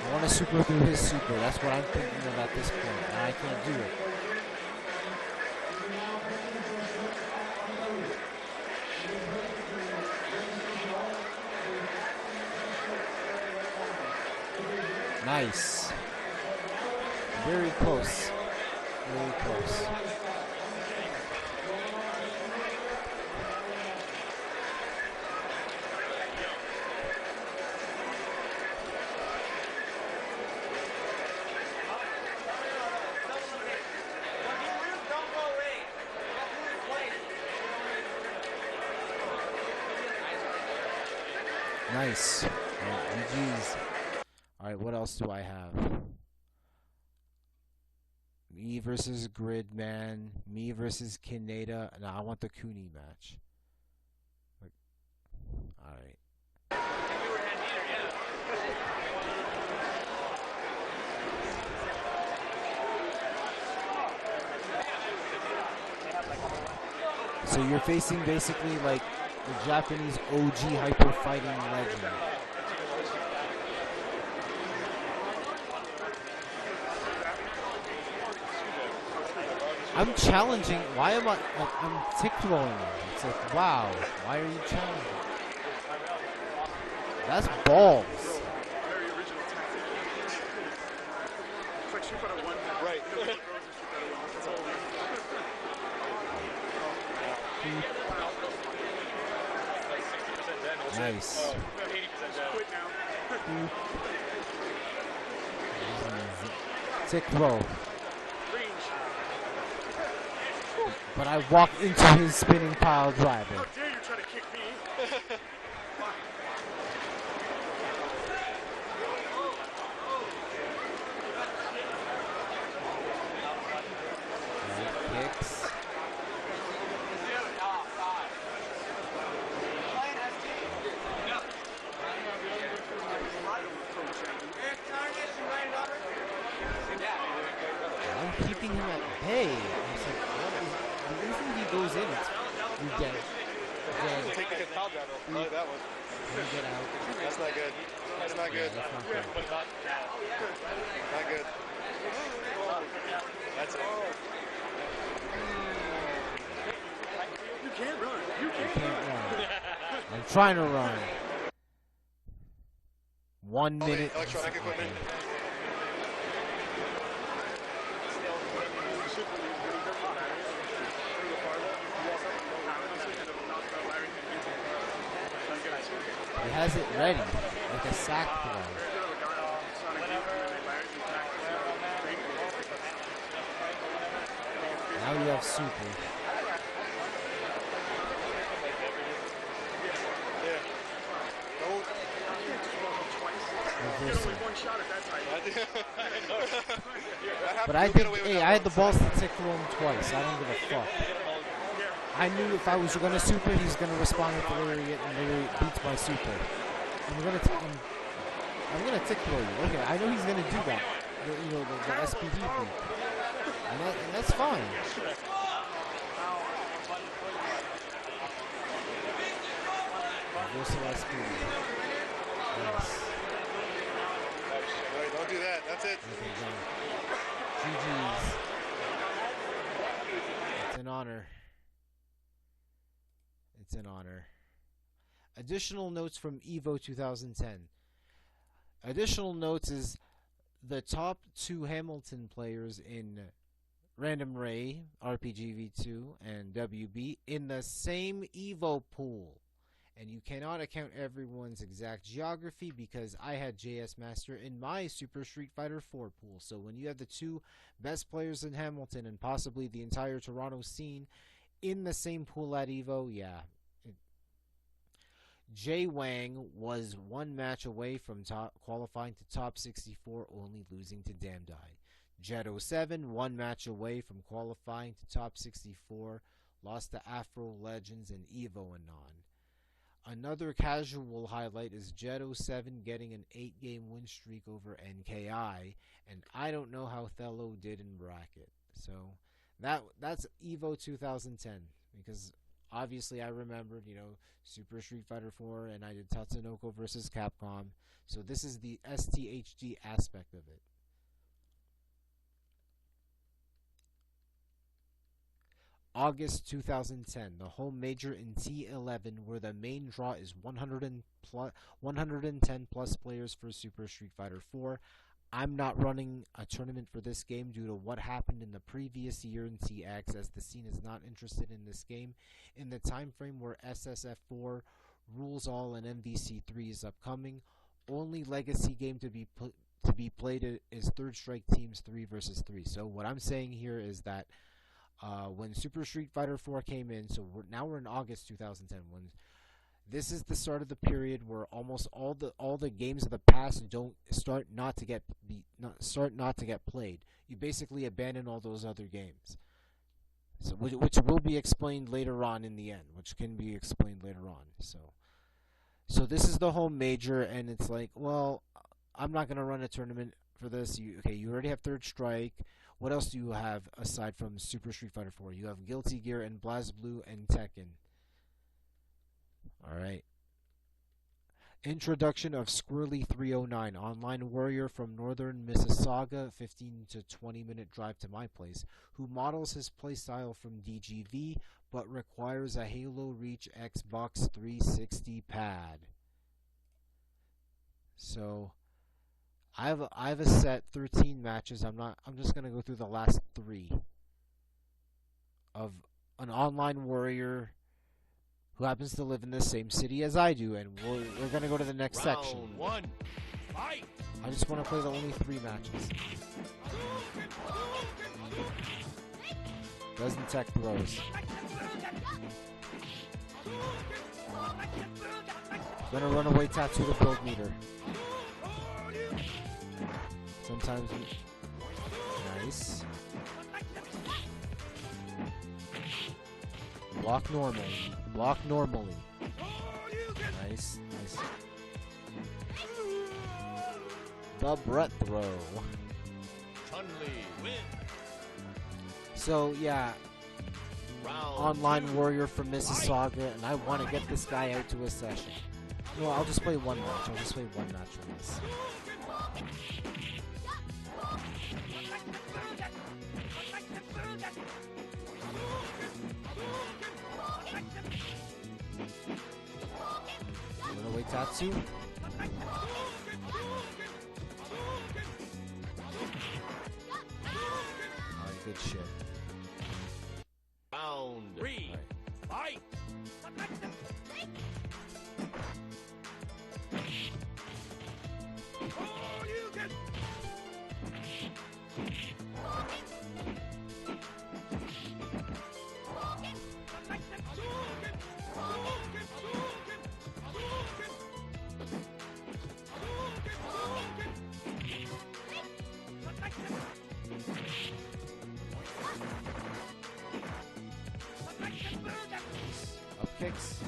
I want to super through his super. That's what I'm thinking of at this point, and I can't do it. Nice. Very close. Very close. Nice. GG's. Alright, what else do I have? Me versus Gridman. Me versus Kaneda. No, I want the Cooney match. Alright. So you're facing basically like the Japanese OG hyper fighting legend. I'm challenging. Why am I? Like, I'm tick throwing him. It's like, wow. Why are you challenging? That's balls. Very original tactic. It's like shoot better one. Right. That's all. Nice. 80% down. Quit now. Tick throw. But I walk into his spinning pile driver. How dare you try to kick me? Kicks. I'm keeping him at bay. It's like, what is, the instant he goes in, it's, you get it. Dead. Take the hit pile driver. I like that one. You get out. That's not good. That's not good. That's not good. Not good. That's it. You can't run. You I can't can't run. I'm trying to run. 1 minute. Electronic equipment. He has it ready, like a sack throw. Now you have super. Reversal. But I think, hey, I had the balls to tick throw him twice. I don't give a fuck. I knew if I was gonna super, he's gonna respond with the lariat, and lariat beats my super. I'm gonna tick throw you. Okay, I know he's gonna do that. The SPD beat, and that's fine. Reversal SPD. Yes. Right, don't do that. That's it. Okay, done. GG's. It's an honor. It's an honor. Additional notes from EVO 2010. Additional notes is the top 2 Hamilton players in Random Ray, RPG V2, and WB in the same EVO pool. And you cannot account everyone's exact geography because I had JS Master in my Super Street Fighter 4 pool. So when you have the 2 best players in Hamilton and possibly the entire Toronto scene in the same pool at EVO, yeah. Jay Wang was 1 match away from qualifying to top 64, only losing to Damdai. Jet 07, 1 match away from qualifying to top 64, lost to Afro Legends and Evo Anon. Another casual highlight is Jet.07 getting an 8-game win streak over NKI, and I don't know how Thello did in bracket. So that's Evo 2010, because obviously I remembered, Super Street Fighter 4, and I did Tatsunoko versus Capcom. So this is the STHD aspect of it. August 2010, the home major in T11, where the main draw is 110 plus players for Super Street Fighter 4. I'm not running a tournament for this game due to what happened in the previous year in TX, as the scene is not interested in this game in the time frame where SSF4, Rules All, and MVC3 is upcoming. Only legacy game to be played is Third Strike Teams 3 versus 3. So what I'm saying here is that when Super Street Fighter 4 came in, so now we're in August 2010. When this is the start of the period where almost all the games of the past start not to get played. You basically abandon all those other games, so which will be explained later on in the end, which can be explained later on. So this is the home major, and it's like, well, I'm not gonna run a tournament for this. You already have Third Strike. What else do you have aside from Super Street Fighter 4? You have Guilty Gear and BlazBlue and Tekken. Alright. Introduction of Squirrely 309, online warrior from northern Mississauga, 15 to 20 minute drive to my place, who models his playstyle from DGV, but requires a Halo Reach Xbox 360 pad. So I have a set 13 matches. I'm just gonna go through the last 3 of an online warrior who happens to live in the same city as I do, and we're gonna go to the next section. Round 1, fight! I just want to play the only 3 matches. Doesn't tech throws. Gonna run away tattoo the build meter. Sometimes nice. Block normally. Block normally. Nice. The Brett throw. Chun-Li win. So yeah, Round online warrior from Mississauga, and I want to get this guy out to a session. No, I'll just play one match. I'll just play one match for this. Runaway Tatsu. Alright, good shit. Round 3, fight! Up kicks.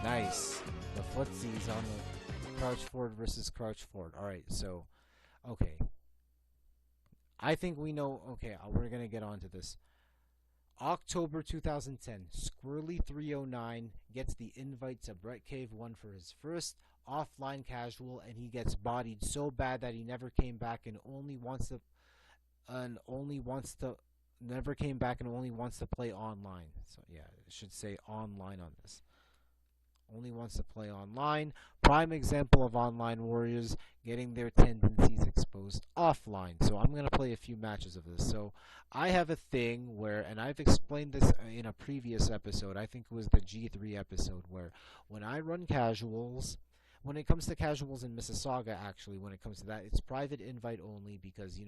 Nice. The footsies on the crouch forward versus crouch forward. Alright, so, okay. I think we know, okay, we're going to get onto this. October 2010, Squirrely309 gets the invite to Brett Cave 1 for his first offline casual, and he gets bodied so bad that he never came back and only wants to play online. So yeah, it should say online on this. Only wants to play online. Prime example of online warriors getting their tendencies exposed offline. So I'm going to play a few matches of this. So I have a thing where, and I've explained this in a previous episode, I think it was the G3 episode, where when I run casuals, when it comes to casuals in Mississauga, actually, when it comes to that, it's private invite only because,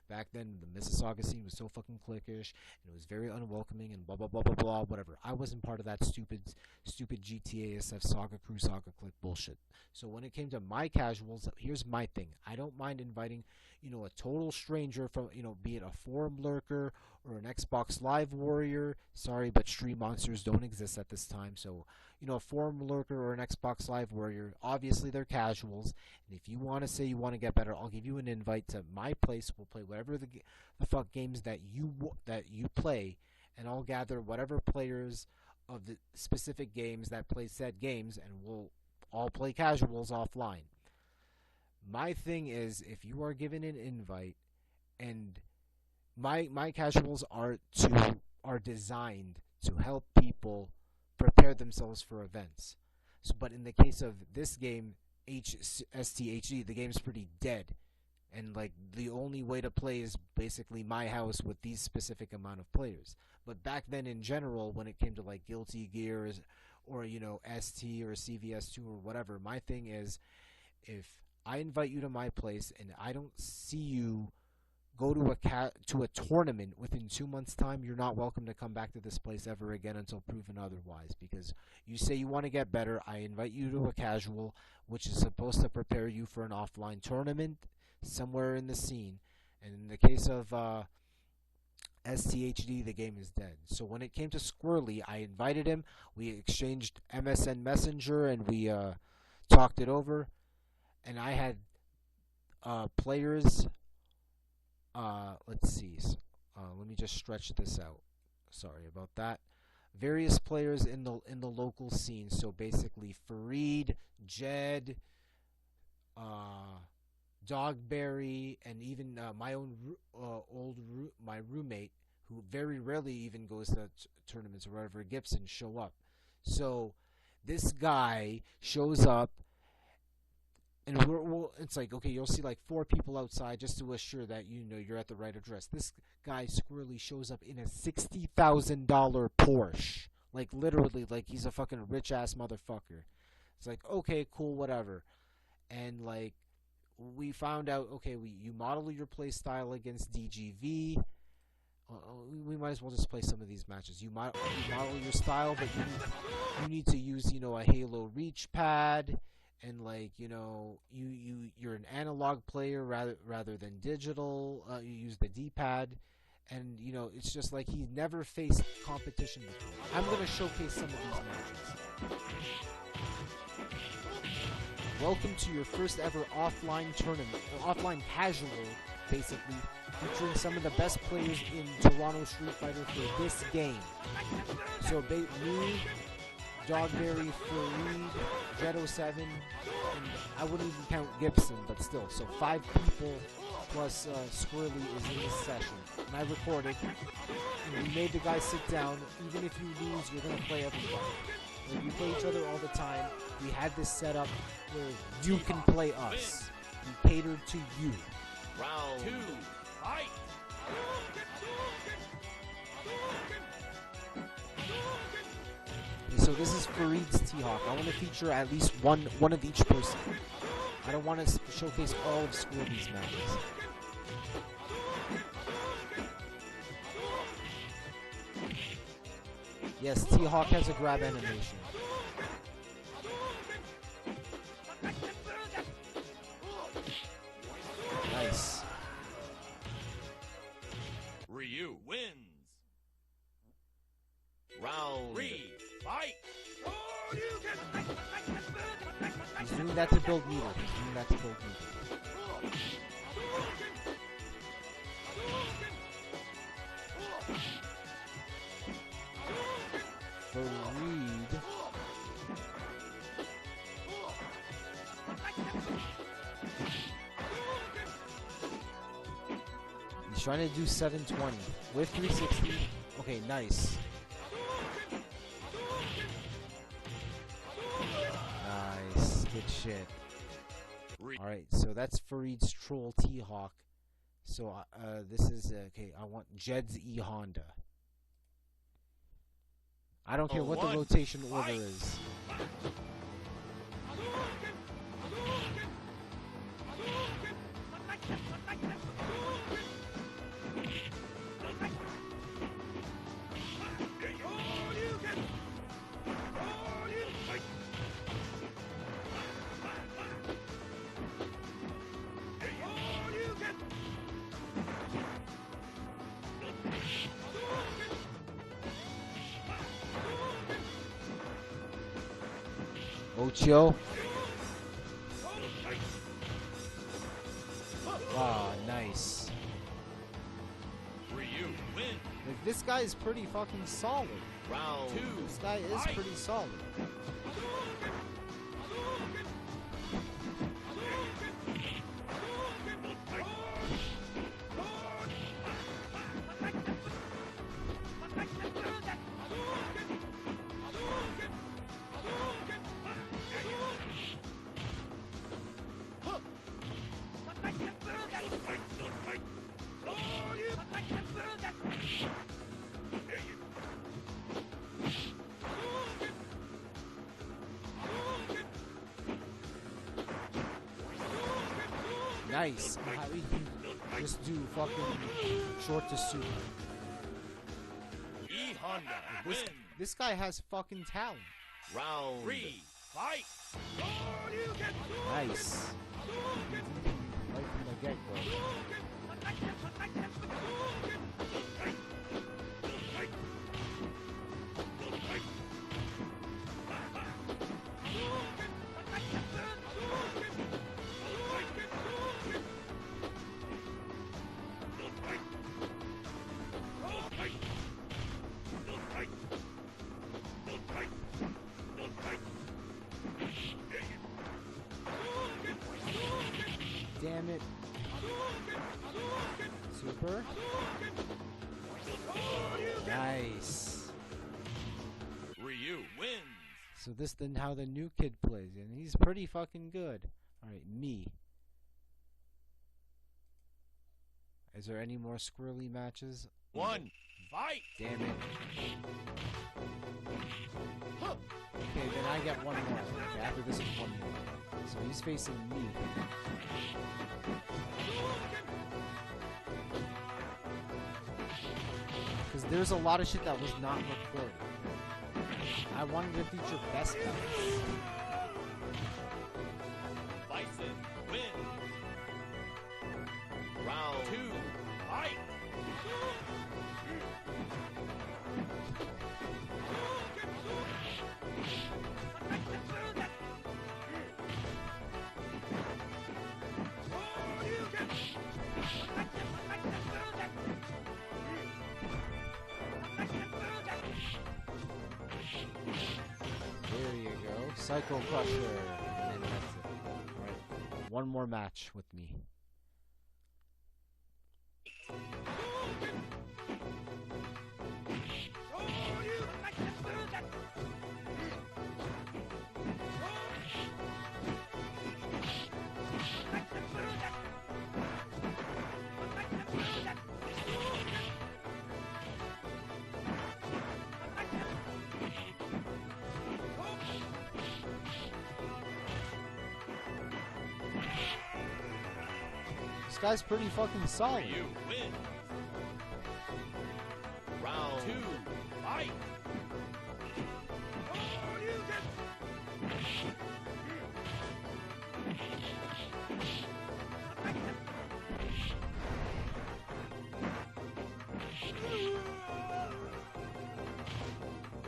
back then the Mississauga scene was so fucking cliquish and it was very unwelcoming and blah, blah, blah, blah, blah, whatever. I wasn't part of that stupid GTA SF Saga Crew Saga Click bullshit. So when it came to my casuals, here's my thing. I don't mind inviting, a total stranger from, be it a forum lurker or an Xbox Live warrior. Sorry, but stream monsters don't exist at this time. So, a forum lurker or an Xbox Live warrior, obviously they're casuals. And if you want to say you want to get better, I'll give you an invite to my place. We'll play whatever the fuck games that you play, and I'll gather whatever players of the specific games that play said games, and we'll all play casuals offline. My thing is, if you are given an invite, and my casuals are designed to help people prepare themselves for events. So, but in the case of this game, STHD, the game's pretty dead, and like the only way to play is basically my house with these specific amount of players. But back then, in general, when it came to like Guilty Gears or ST or CVS2 or whatever, my thing is, if I invite you to my place and I don't see you go to a tournament within 2 months' time, you're not welcome to come back to this place ever again until proven otherwise. Because you say you want to get better, I invite you to a casual, which is supposed to prepare you for an offline tournament somewhere in the scene. And in the case of STHD, the game is dead. So when it came to Squirrely, I invited him. We exchanged MSN Messenger and we talked it over. And I had players. Let's see. Let me just stretch this out. Sorry about that. Various players in the local scene. So basically, Fareed, Jed, Dogberry, and even my own my roommate, who very rarely even goes to tournaments or whatever, Gibson, show up. So this guy shows up. And it's like, okay, you'll see like 4 people outside just to assure that you're at the right address. This guy squirrely shows up in a $60,000 Porsche. Like, literally, like he's a fucking rich-ass motherfucker. It's like, okay, cool, whatever. And, like, we found out, okay, you model your play style against DGV. We might as well just play some of these matches. You model your style, but you need to use, a Halo Reach pad. And like you're an analog player rather than digital. You use the D-pad, and it's just like he never faced competition before. I'm gonna showcase some of these matches. Welcome to your first ever offline tournament, or offline casual, basically, featuring some of the best players in Toronto Street Fighter for this game. So me, Dogberry, Fareed, Jet07, and I wouldn't even count Gibson, but still. So 5 people plus Squirrely is in this session. And I recorded, and we made the guys sit down. Even if you lose, you're going to play everybody. Like, we play each other all the time. We had this set up where you can play us. We catered to you. Round 2, fight! So this is Fareed's T-Hawk. I want to feature at least one of each person. I don't want to showcase all of Squirrely's matches. Yes, T-Hawk has a grab animation. Nice. Ryu wins. Round 3, fight! He's doing that to build meter. Fareed. He's trying to do 720 with 360. Okay, nice. Nice. Good shit. Alright, so that's Fareed's Troll T-Hawk. So, this is, okay, I want Jed's E-Honda. I don't care what the rotation order is. Ocho. Wow, nice. Like, this guy is pretty fucking solid. Round 2. This guy is pretty solid. Nice. How he can just do fucking short to super. This guy has fucking talent. Round 3. Fight. Nice. Right from the get-go. Damn it. Super. Nice. Ryu wins. So this then how the new kid plays, and he's pretty fucking good. Alright, me. Is there any more squirrely matches? 1. Fight. Damn it. Okay, then I get one more. Okay, after this is one more. So he's facing me. Because there's a lot of shit that was not recorded. I wanted to feature best belts. Bison win. Round 2. Fight. There you go. Psycho Crusher. And that's it. Alright. One more match with me. This guy's pretty fucking solid. Ryu wins. Round 2. Fight.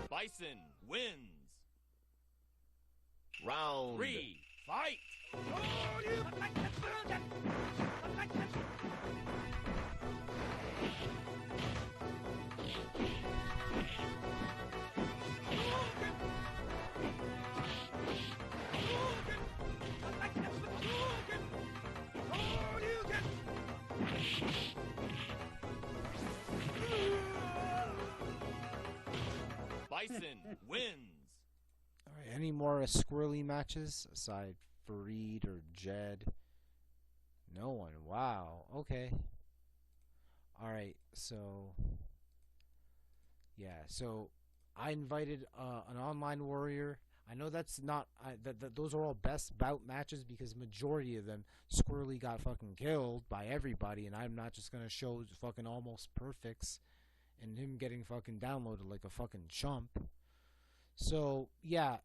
Bison wins. Round 3. Fight. Bison wins. Alright, any more squirrely matches aside Fareed or Jed? No one. Wow. Okay. Alright, so yeah, so I invited an online warrior. I know that's not those are all best bout matches because majority of them squirrely got fucking killed by everybody, and I'm not just gonna show fucking almost perfects and him getting fucking downloaded like a fucking chump. So yeah,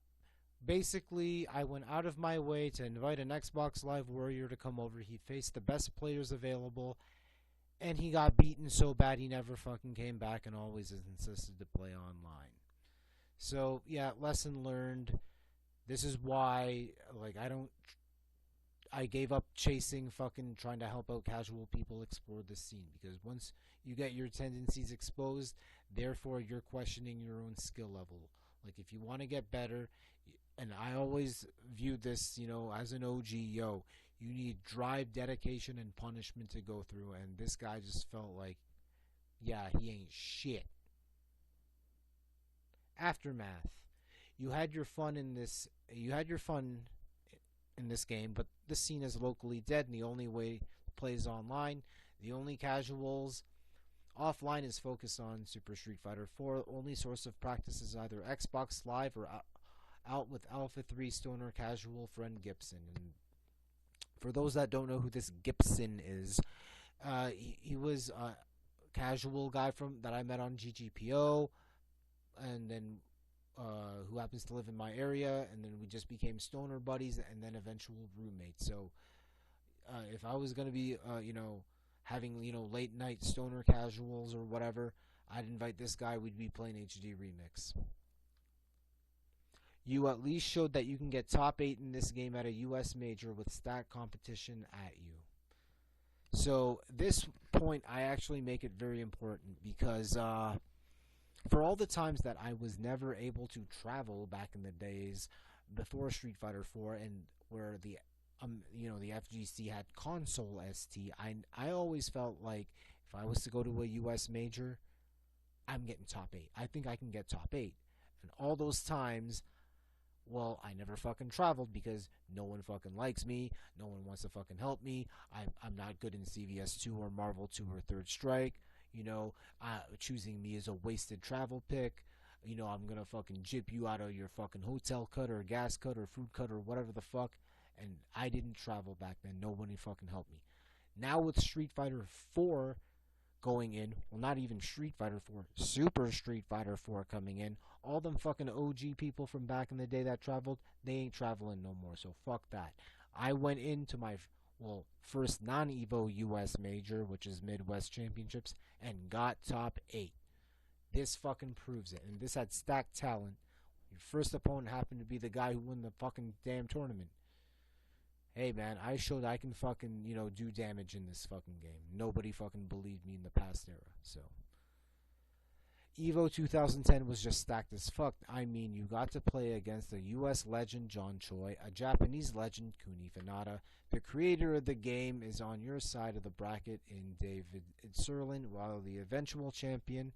basically I went out of my way to invite an Xbox Live warrior to come over. He faced the best players available, and he got beaten so bad he never fucking came back and always insisted to play online. So yeah, lesson learned. This is why, like, I gave up chasing fucking trying to help out casual people explore the scene, because once you get your tendencies exposed, therefore you're questioning your own skill level. Like, if you want to get better, and I always viewed this, as an OG, you need drive, dedication, and punishment to go through, and this guy just felt like, yeah, he ain't shit. Aftermath. You had your fun in this game, but the scene is locally dead, and the only way to play is online. The only casuals offline is focused on Super Street Fighter 4. Only source of practice is either Xbox Live or out with Alpha 3 stoner casual friend Gibson. And for those that don't know who this Gibson is, he was a casual guy that I met on GGPO, and then who happens to live in my area, and then we just became stoner buddies and then eventual roommates. So if I was going to be having late night stoner casuals or whatever, I'd invite this guy. We'd be playing HD Remix. You at least showed that you can get top 8 in this game at a US major with stack competition at you. So this point, I actually make it very important, because for all the times that I was never able to travel back in the days before Street Fighter 4, and where the FGC had console ST, I always felt like if I was to go to a US major, I'm getting top 8. I think I can get top 8. And all those times, well, I never fucking traveled because no one fucking likes me. No one wants to fucking help me. I'm not good in CVS 2 or Marvel 2 or Third Strike. Choosing me is a wasted travel pick. I'm gonna fucking jip you out of your fucking hotel cut or gas cut or food cut or whatever the fuck. And I didn't travel back then. Nobody fucking helped me. Now with Street Fighter 4 going in, well, not even Street Fighter 4, Super Street Fighter 4 coming in, all them fucking OG people from back in the day that traveled, they ain't traveling no more, so fuck that. I went into my, first non-EVO US major, which is Midwest Championships, and got top 8. This fucking proves it, and this had stacked talent. Your first opponent happened to be the guy who won the fucking damn tournament. Hey man, I showed I can fucking, do damage in this fucking game. Nobody fucking believed me in the past era, so. EVO 2010 was just stacked as fuck. I mean, you got to play against a US legend, John Choi, a Japanese legend, Kuni Fanata. The creator of the game is on your side of the bracket in David Serlin, while the eventual champion,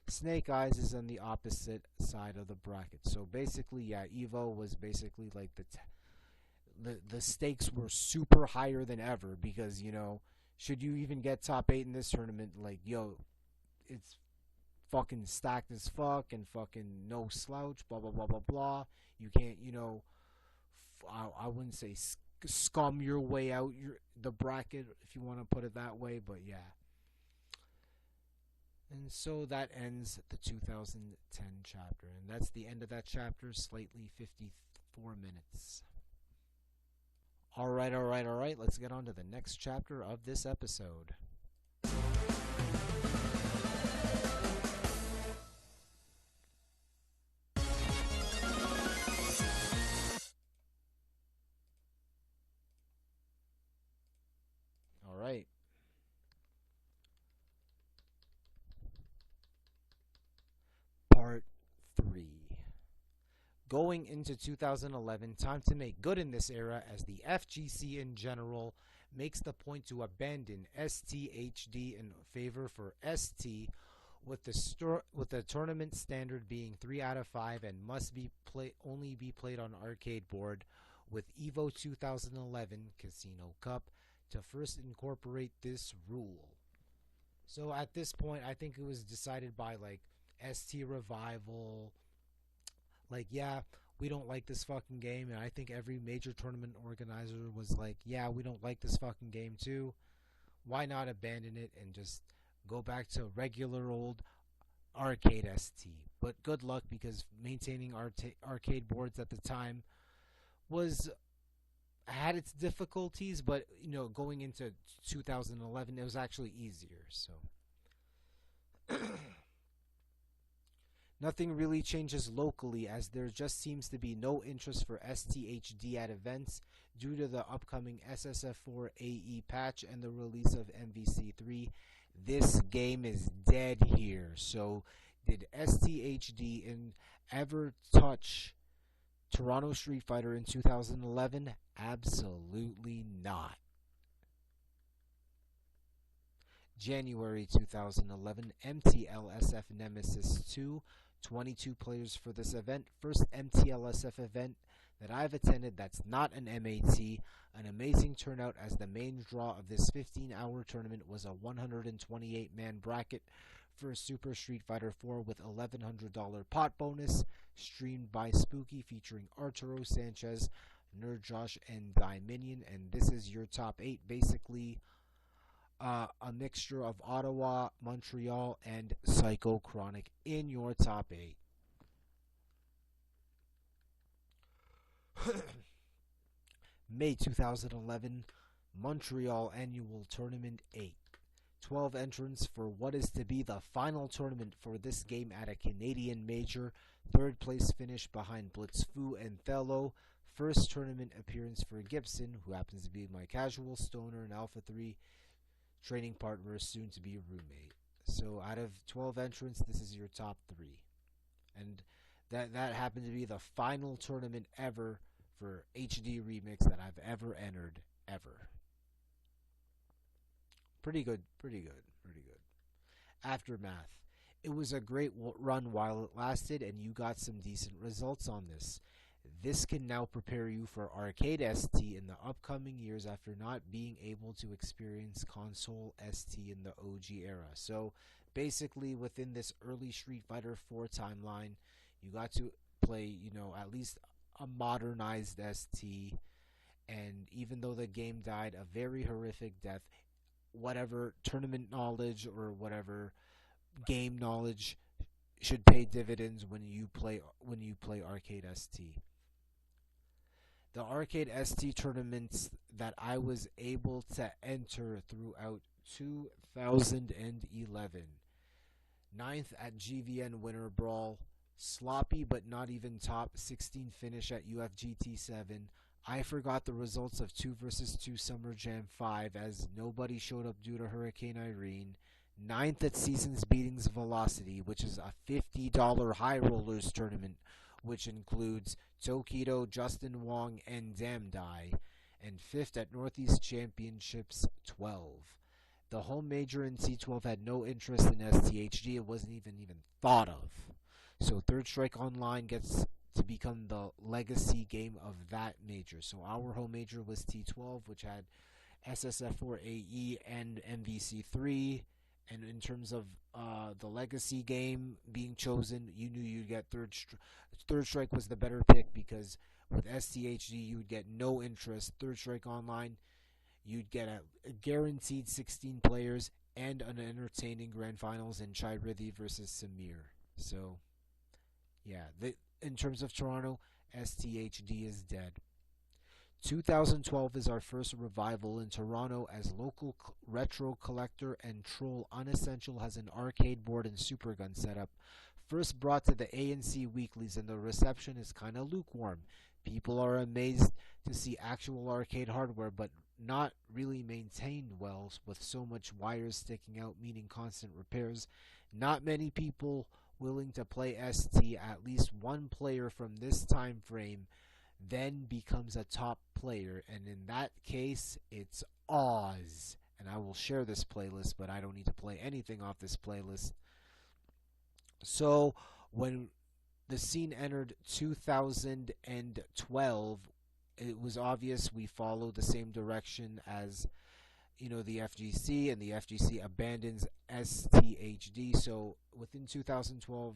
Snake Eyes, is on the opposite side of the bracket. So basically, yeah, EVO was basically like the stakes were super higher than ever, because, should you even get top 8 in this tournament, like, it's fucking stacked as fuck and fucking no slouch, blah, blah, blah, blah, blah. You can't, I wouldn't say scum your way out the bracket, if you want to put it that way, but yeah. And so that ends the 2010 chapter, and that's the end of that chapter, slightly 54 minutes. Alright, let's get on to the next chapter of this episode. Alright. Part 3. Going into 2011, time to make good in this era, as the FGC in general makes the point to abandon STHD in favor for ST, with the tournament standard being 3 out of 5 and must only be played on arcade board, with EVO 2011 Casino Cup to first incorporate this rule. So at this point, I think it was decided by ST Revival, yeah, we don't like this fucking game, and I think every major tournament organizer was like, yeah, we don't like this fucking game too. Why not abandon it and just go back to regular old arcade ST? But good luck, because maintaining arcade boards at the time had its difficulties, but going into 2011, it was actually easier. So Nothing really changes locally, as there just seems to be no interest for STHD at events due to the upcoming SSF4 AE patch and the release of MVC3. This game is dead here. So, did STHD ever touch Toronto Street Fighter in 2011? Absolutely not. January 2011, MTLSF Nemesis 2, 22 players for this event. First MTLSF event that I've attended that's not an MAT. An amazing turnout, as the main draw of this 15-hour tournament was a 128-man bracket for Super Street Fighter 4 with $1,100 pot bonus, streamed by Spooky, featuring Arturo Sanchez, Nerd Josh, and Diminion. And this is your top 8, basically a mixture of Ottawa, Montreal, and Psychochronic in your top 8. May 2011, Montreal Annual Tournament 8. 12 entrants for what is to be the final tournament for this game at a Canadian major. Third place finish behind Blitzfu and Thello. First tournament appearance for Gibson, who happens to be my casual stoner and Alpha 3 training partner, soon to be a roommate. So out of 12 entrants, this is your top 3. And that happened to be the final tournament ever for HD Remix that I've ever entered, ever. Pretty good. Aftermath. It was a great run while it lasted, and you got some decent results on this. This can now prepare you for Arcade ST in the upcoming years after not being able to experience console ST in the OG era. So basically, within this early Street Fighter 4 timeline, you got to play, at least a modernized ST. And even though the game died a very horrific death, whatever tournament knowledge or whatever game knowledge should pay dividends when you play Arcade ST. The Arcade ST tournaments that I was able to enter throughout 2011. 9th at GVN Winter Brawl. Sloppy but not even top 16 finish at UFGT 7. I forgot the results of 2 vs 2 Summer Jam 5 as nobody showed up due to Hurricane Irene. 9th at Seasons Beatings Velocity, which is a $50 High Rollers tournament, which includes Tokido, Justin Wong, and Damdai. And 5th at Northeast Championships 12. The home major in T12 had no interest in STHG. It wasn't even thought of. So Third Strike Online gets to become the legacy game of that major. So our home major was T12, which had SSF4AE and MVC3. And in terms of the legacy game being chosen, you knew you'd get Third Strike was the better pick, because with STHG you would get no interest. Third Strike Online, you'd get a guaranteed 16 players and an entertaining grand finals in Chai Rithi versus Samir. So, yeah, in terms of Toronto, STHD is dead. 2012 is our first revival in Toronto, as local retro collector and troll Unessential has an arcade board and supergun setup. First brought to the ANC weeklies, and the reception is kind of lukewarm. People are amazed to see actual arcade hardware, but not really maintained well, with so much wires sticking out, meaning constant repairs. Not many people willing to play ST. At least one player from this time frame then becomes a top player, and in that case, it's Oz. And I will share this playlist, but I don't need to play anything off this playlist. So, when the scene entered 2012, it was obvious we followed the same direction as, the FGC, and the FGC abandons STHD. So, within 2012,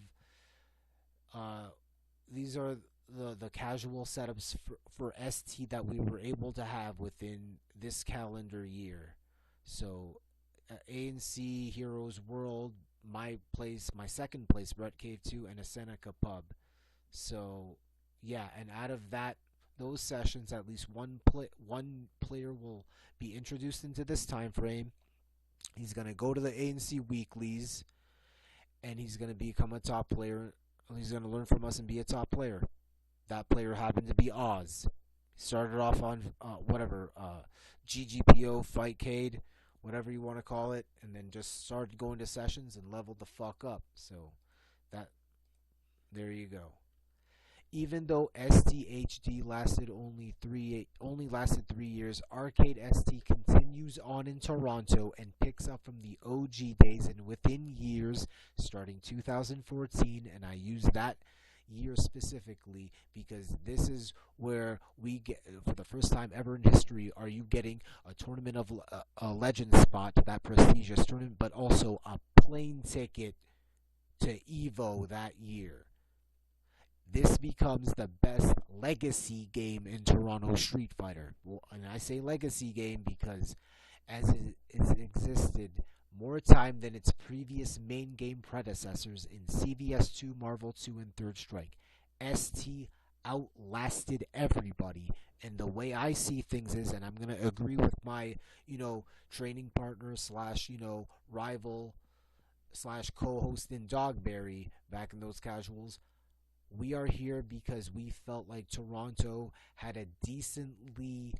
these are the casual setups for ST that we were able to have within this calendar year. So ANC, Heroes World, my second place, Brett Cave 2, and a Seneca Pub. So yeah, and out of those sessions, at least one player will be introduced into this time frame. He's going to go to the ANC weeklies, and he's going to become a top player He's going to learn from us and be a top player. That player happened to be Oz. Started off on GGPO, Fightcade, whatever you want to call it, and then just started going to sessions and leveled the fuck up. So that there you go. Even though STHD only lasted 3 years, Arcade ST continues on in Toronto and picks up from the OG days, and within years, starting 2014, and I use that year specifically because this is where we get, for the first time ever in history, are you getting a tournament of a legend spot to that prestigious tournament, but also a plane ticket to EVO that year. This becomes the best legacy game in Toronto Street Fighter. Well, and I say legacy game because as it existed more time than its previous main game predecessors in CVS2, Marvel 2, and Third Strike. ST outlasted everybody. And the way I see things is, and I'm going to agree with my, training partner / rival / co-host in Dogberry back in those casuals, we are here because we felt like Toronto had a decently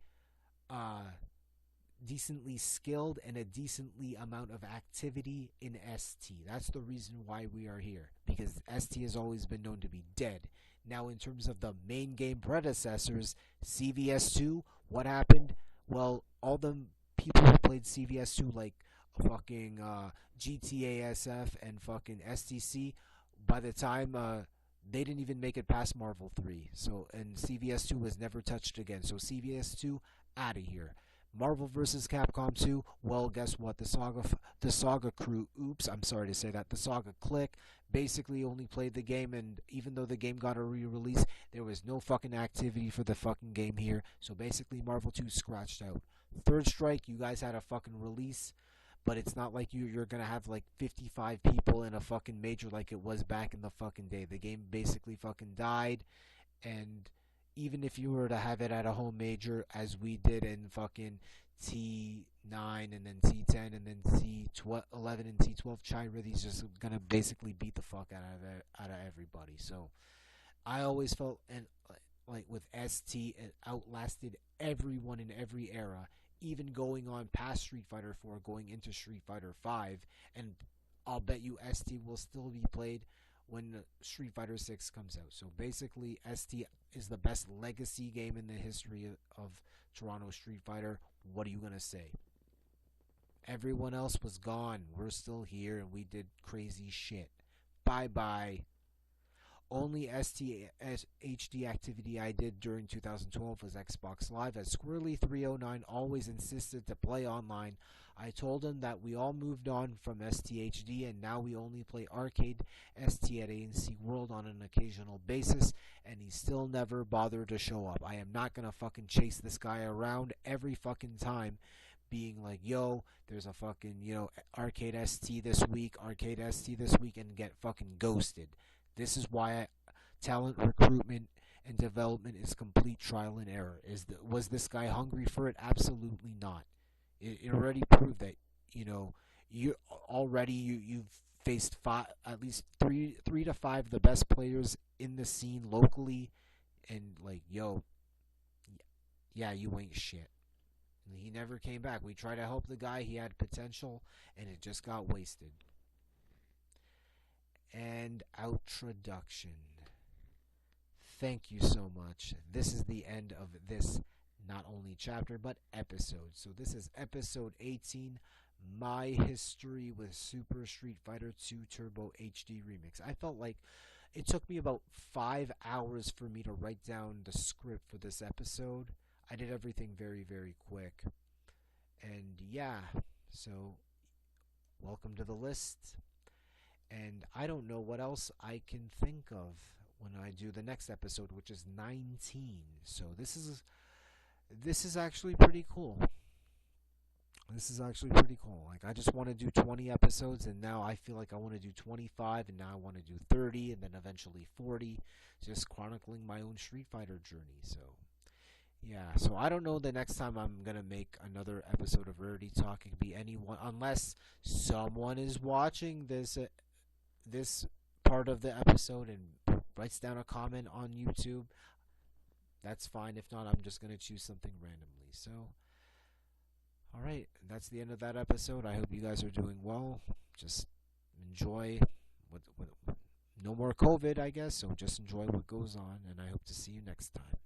skilled and a decently amount of activity in ST. That's the reason why we are here, because ST has always been known to be dead. Now, in terms of the main game predecessors, CVS2, what happened? Well, all the people who played CVS2, like fucking GTA SF and fucking STC, by the time they didn't even make it past Marvel 3. So, and CVS2 was never touched again. So CVS2, out of here. Marvel vs. Capcom 2, well, guess what? The Saga crew, I'm sorry to say that, the Saga clique basically only played the game, and even though the game got a re-release, there was no fucking activity for the fucking game here. So basically Marvel 2 scratched out. Third Strike, you guys had a fucking release, but it's not like you're gonna have like 55 people in a fucking major like it was back in the fucking day. The game basically fucking died, and even if you were to have it at a home major, as we did in fucking T9 and then T10 and then T11 and T12, Chira's just gonna basically beat the fuck out of everybody. So I always felt like with ST, it outlasted everyone in every era, even going on past Street Fighter 4, going into Street Fighter 5, and I'll bet you ST will still be played when Street Fighter 6 comes out. So basically, ST is the best legacy game in the history of Toronto Street Fighter. What are you going to say? Everyone else was gone. We're still here, and we did crazy shit. Bye-bye. Only STHD activity I did during 2012 was Xbox Live, as Squirrely309 always insisted to play online. I told him that we all moved on from STHD and now we only play Arcade ST at ANC World on an occasional basis, and he still never bothered to show up. I am not gonna fucking chase this guy around every fucking time being like, yo, there's a fucking, Arcade ST this week, and get fucking ghosted. This is why talent recruitment and development is complete trial and error. Was this guy hungry for it? Absolutely not. It already proved that you've faced at least three to five of the best players in the scene locally, and you ain't shit. And he never came back. We tried to help the guy. He had potential, and it just got wasted. And outroduction. Thank you so much. This is the end of this not only chapter but episode. So this is episode 18, my history with Super Street Fighter 2 Turbo HD Remix. I felt like it took me about 5 hours for me to write down the script for this episode. I did everything very, very quick. And so welcome to the list. And I don't know what else I can think of when I do the next episode, which is 19. So this is actually pretty cool. Like, I just want to do 20 episodes, and now I feel like I want to do 25, and now I want to do 30, and then eventually 40, just chronicling my own Street Fighter journey. So so I don't know the next time I'm going to make another episode of Rarity Talk. It could be anyone, unless someone is watching this part of the episode and writes down a comment on YouTube, that's fine. If not, I'm just going to choose something randomly. So, alright, that's the end of that episode. I hope you guys are doing well. Just enjoy no more COVID, I guess, so just enjoy what goes on, and I hope to see you next time.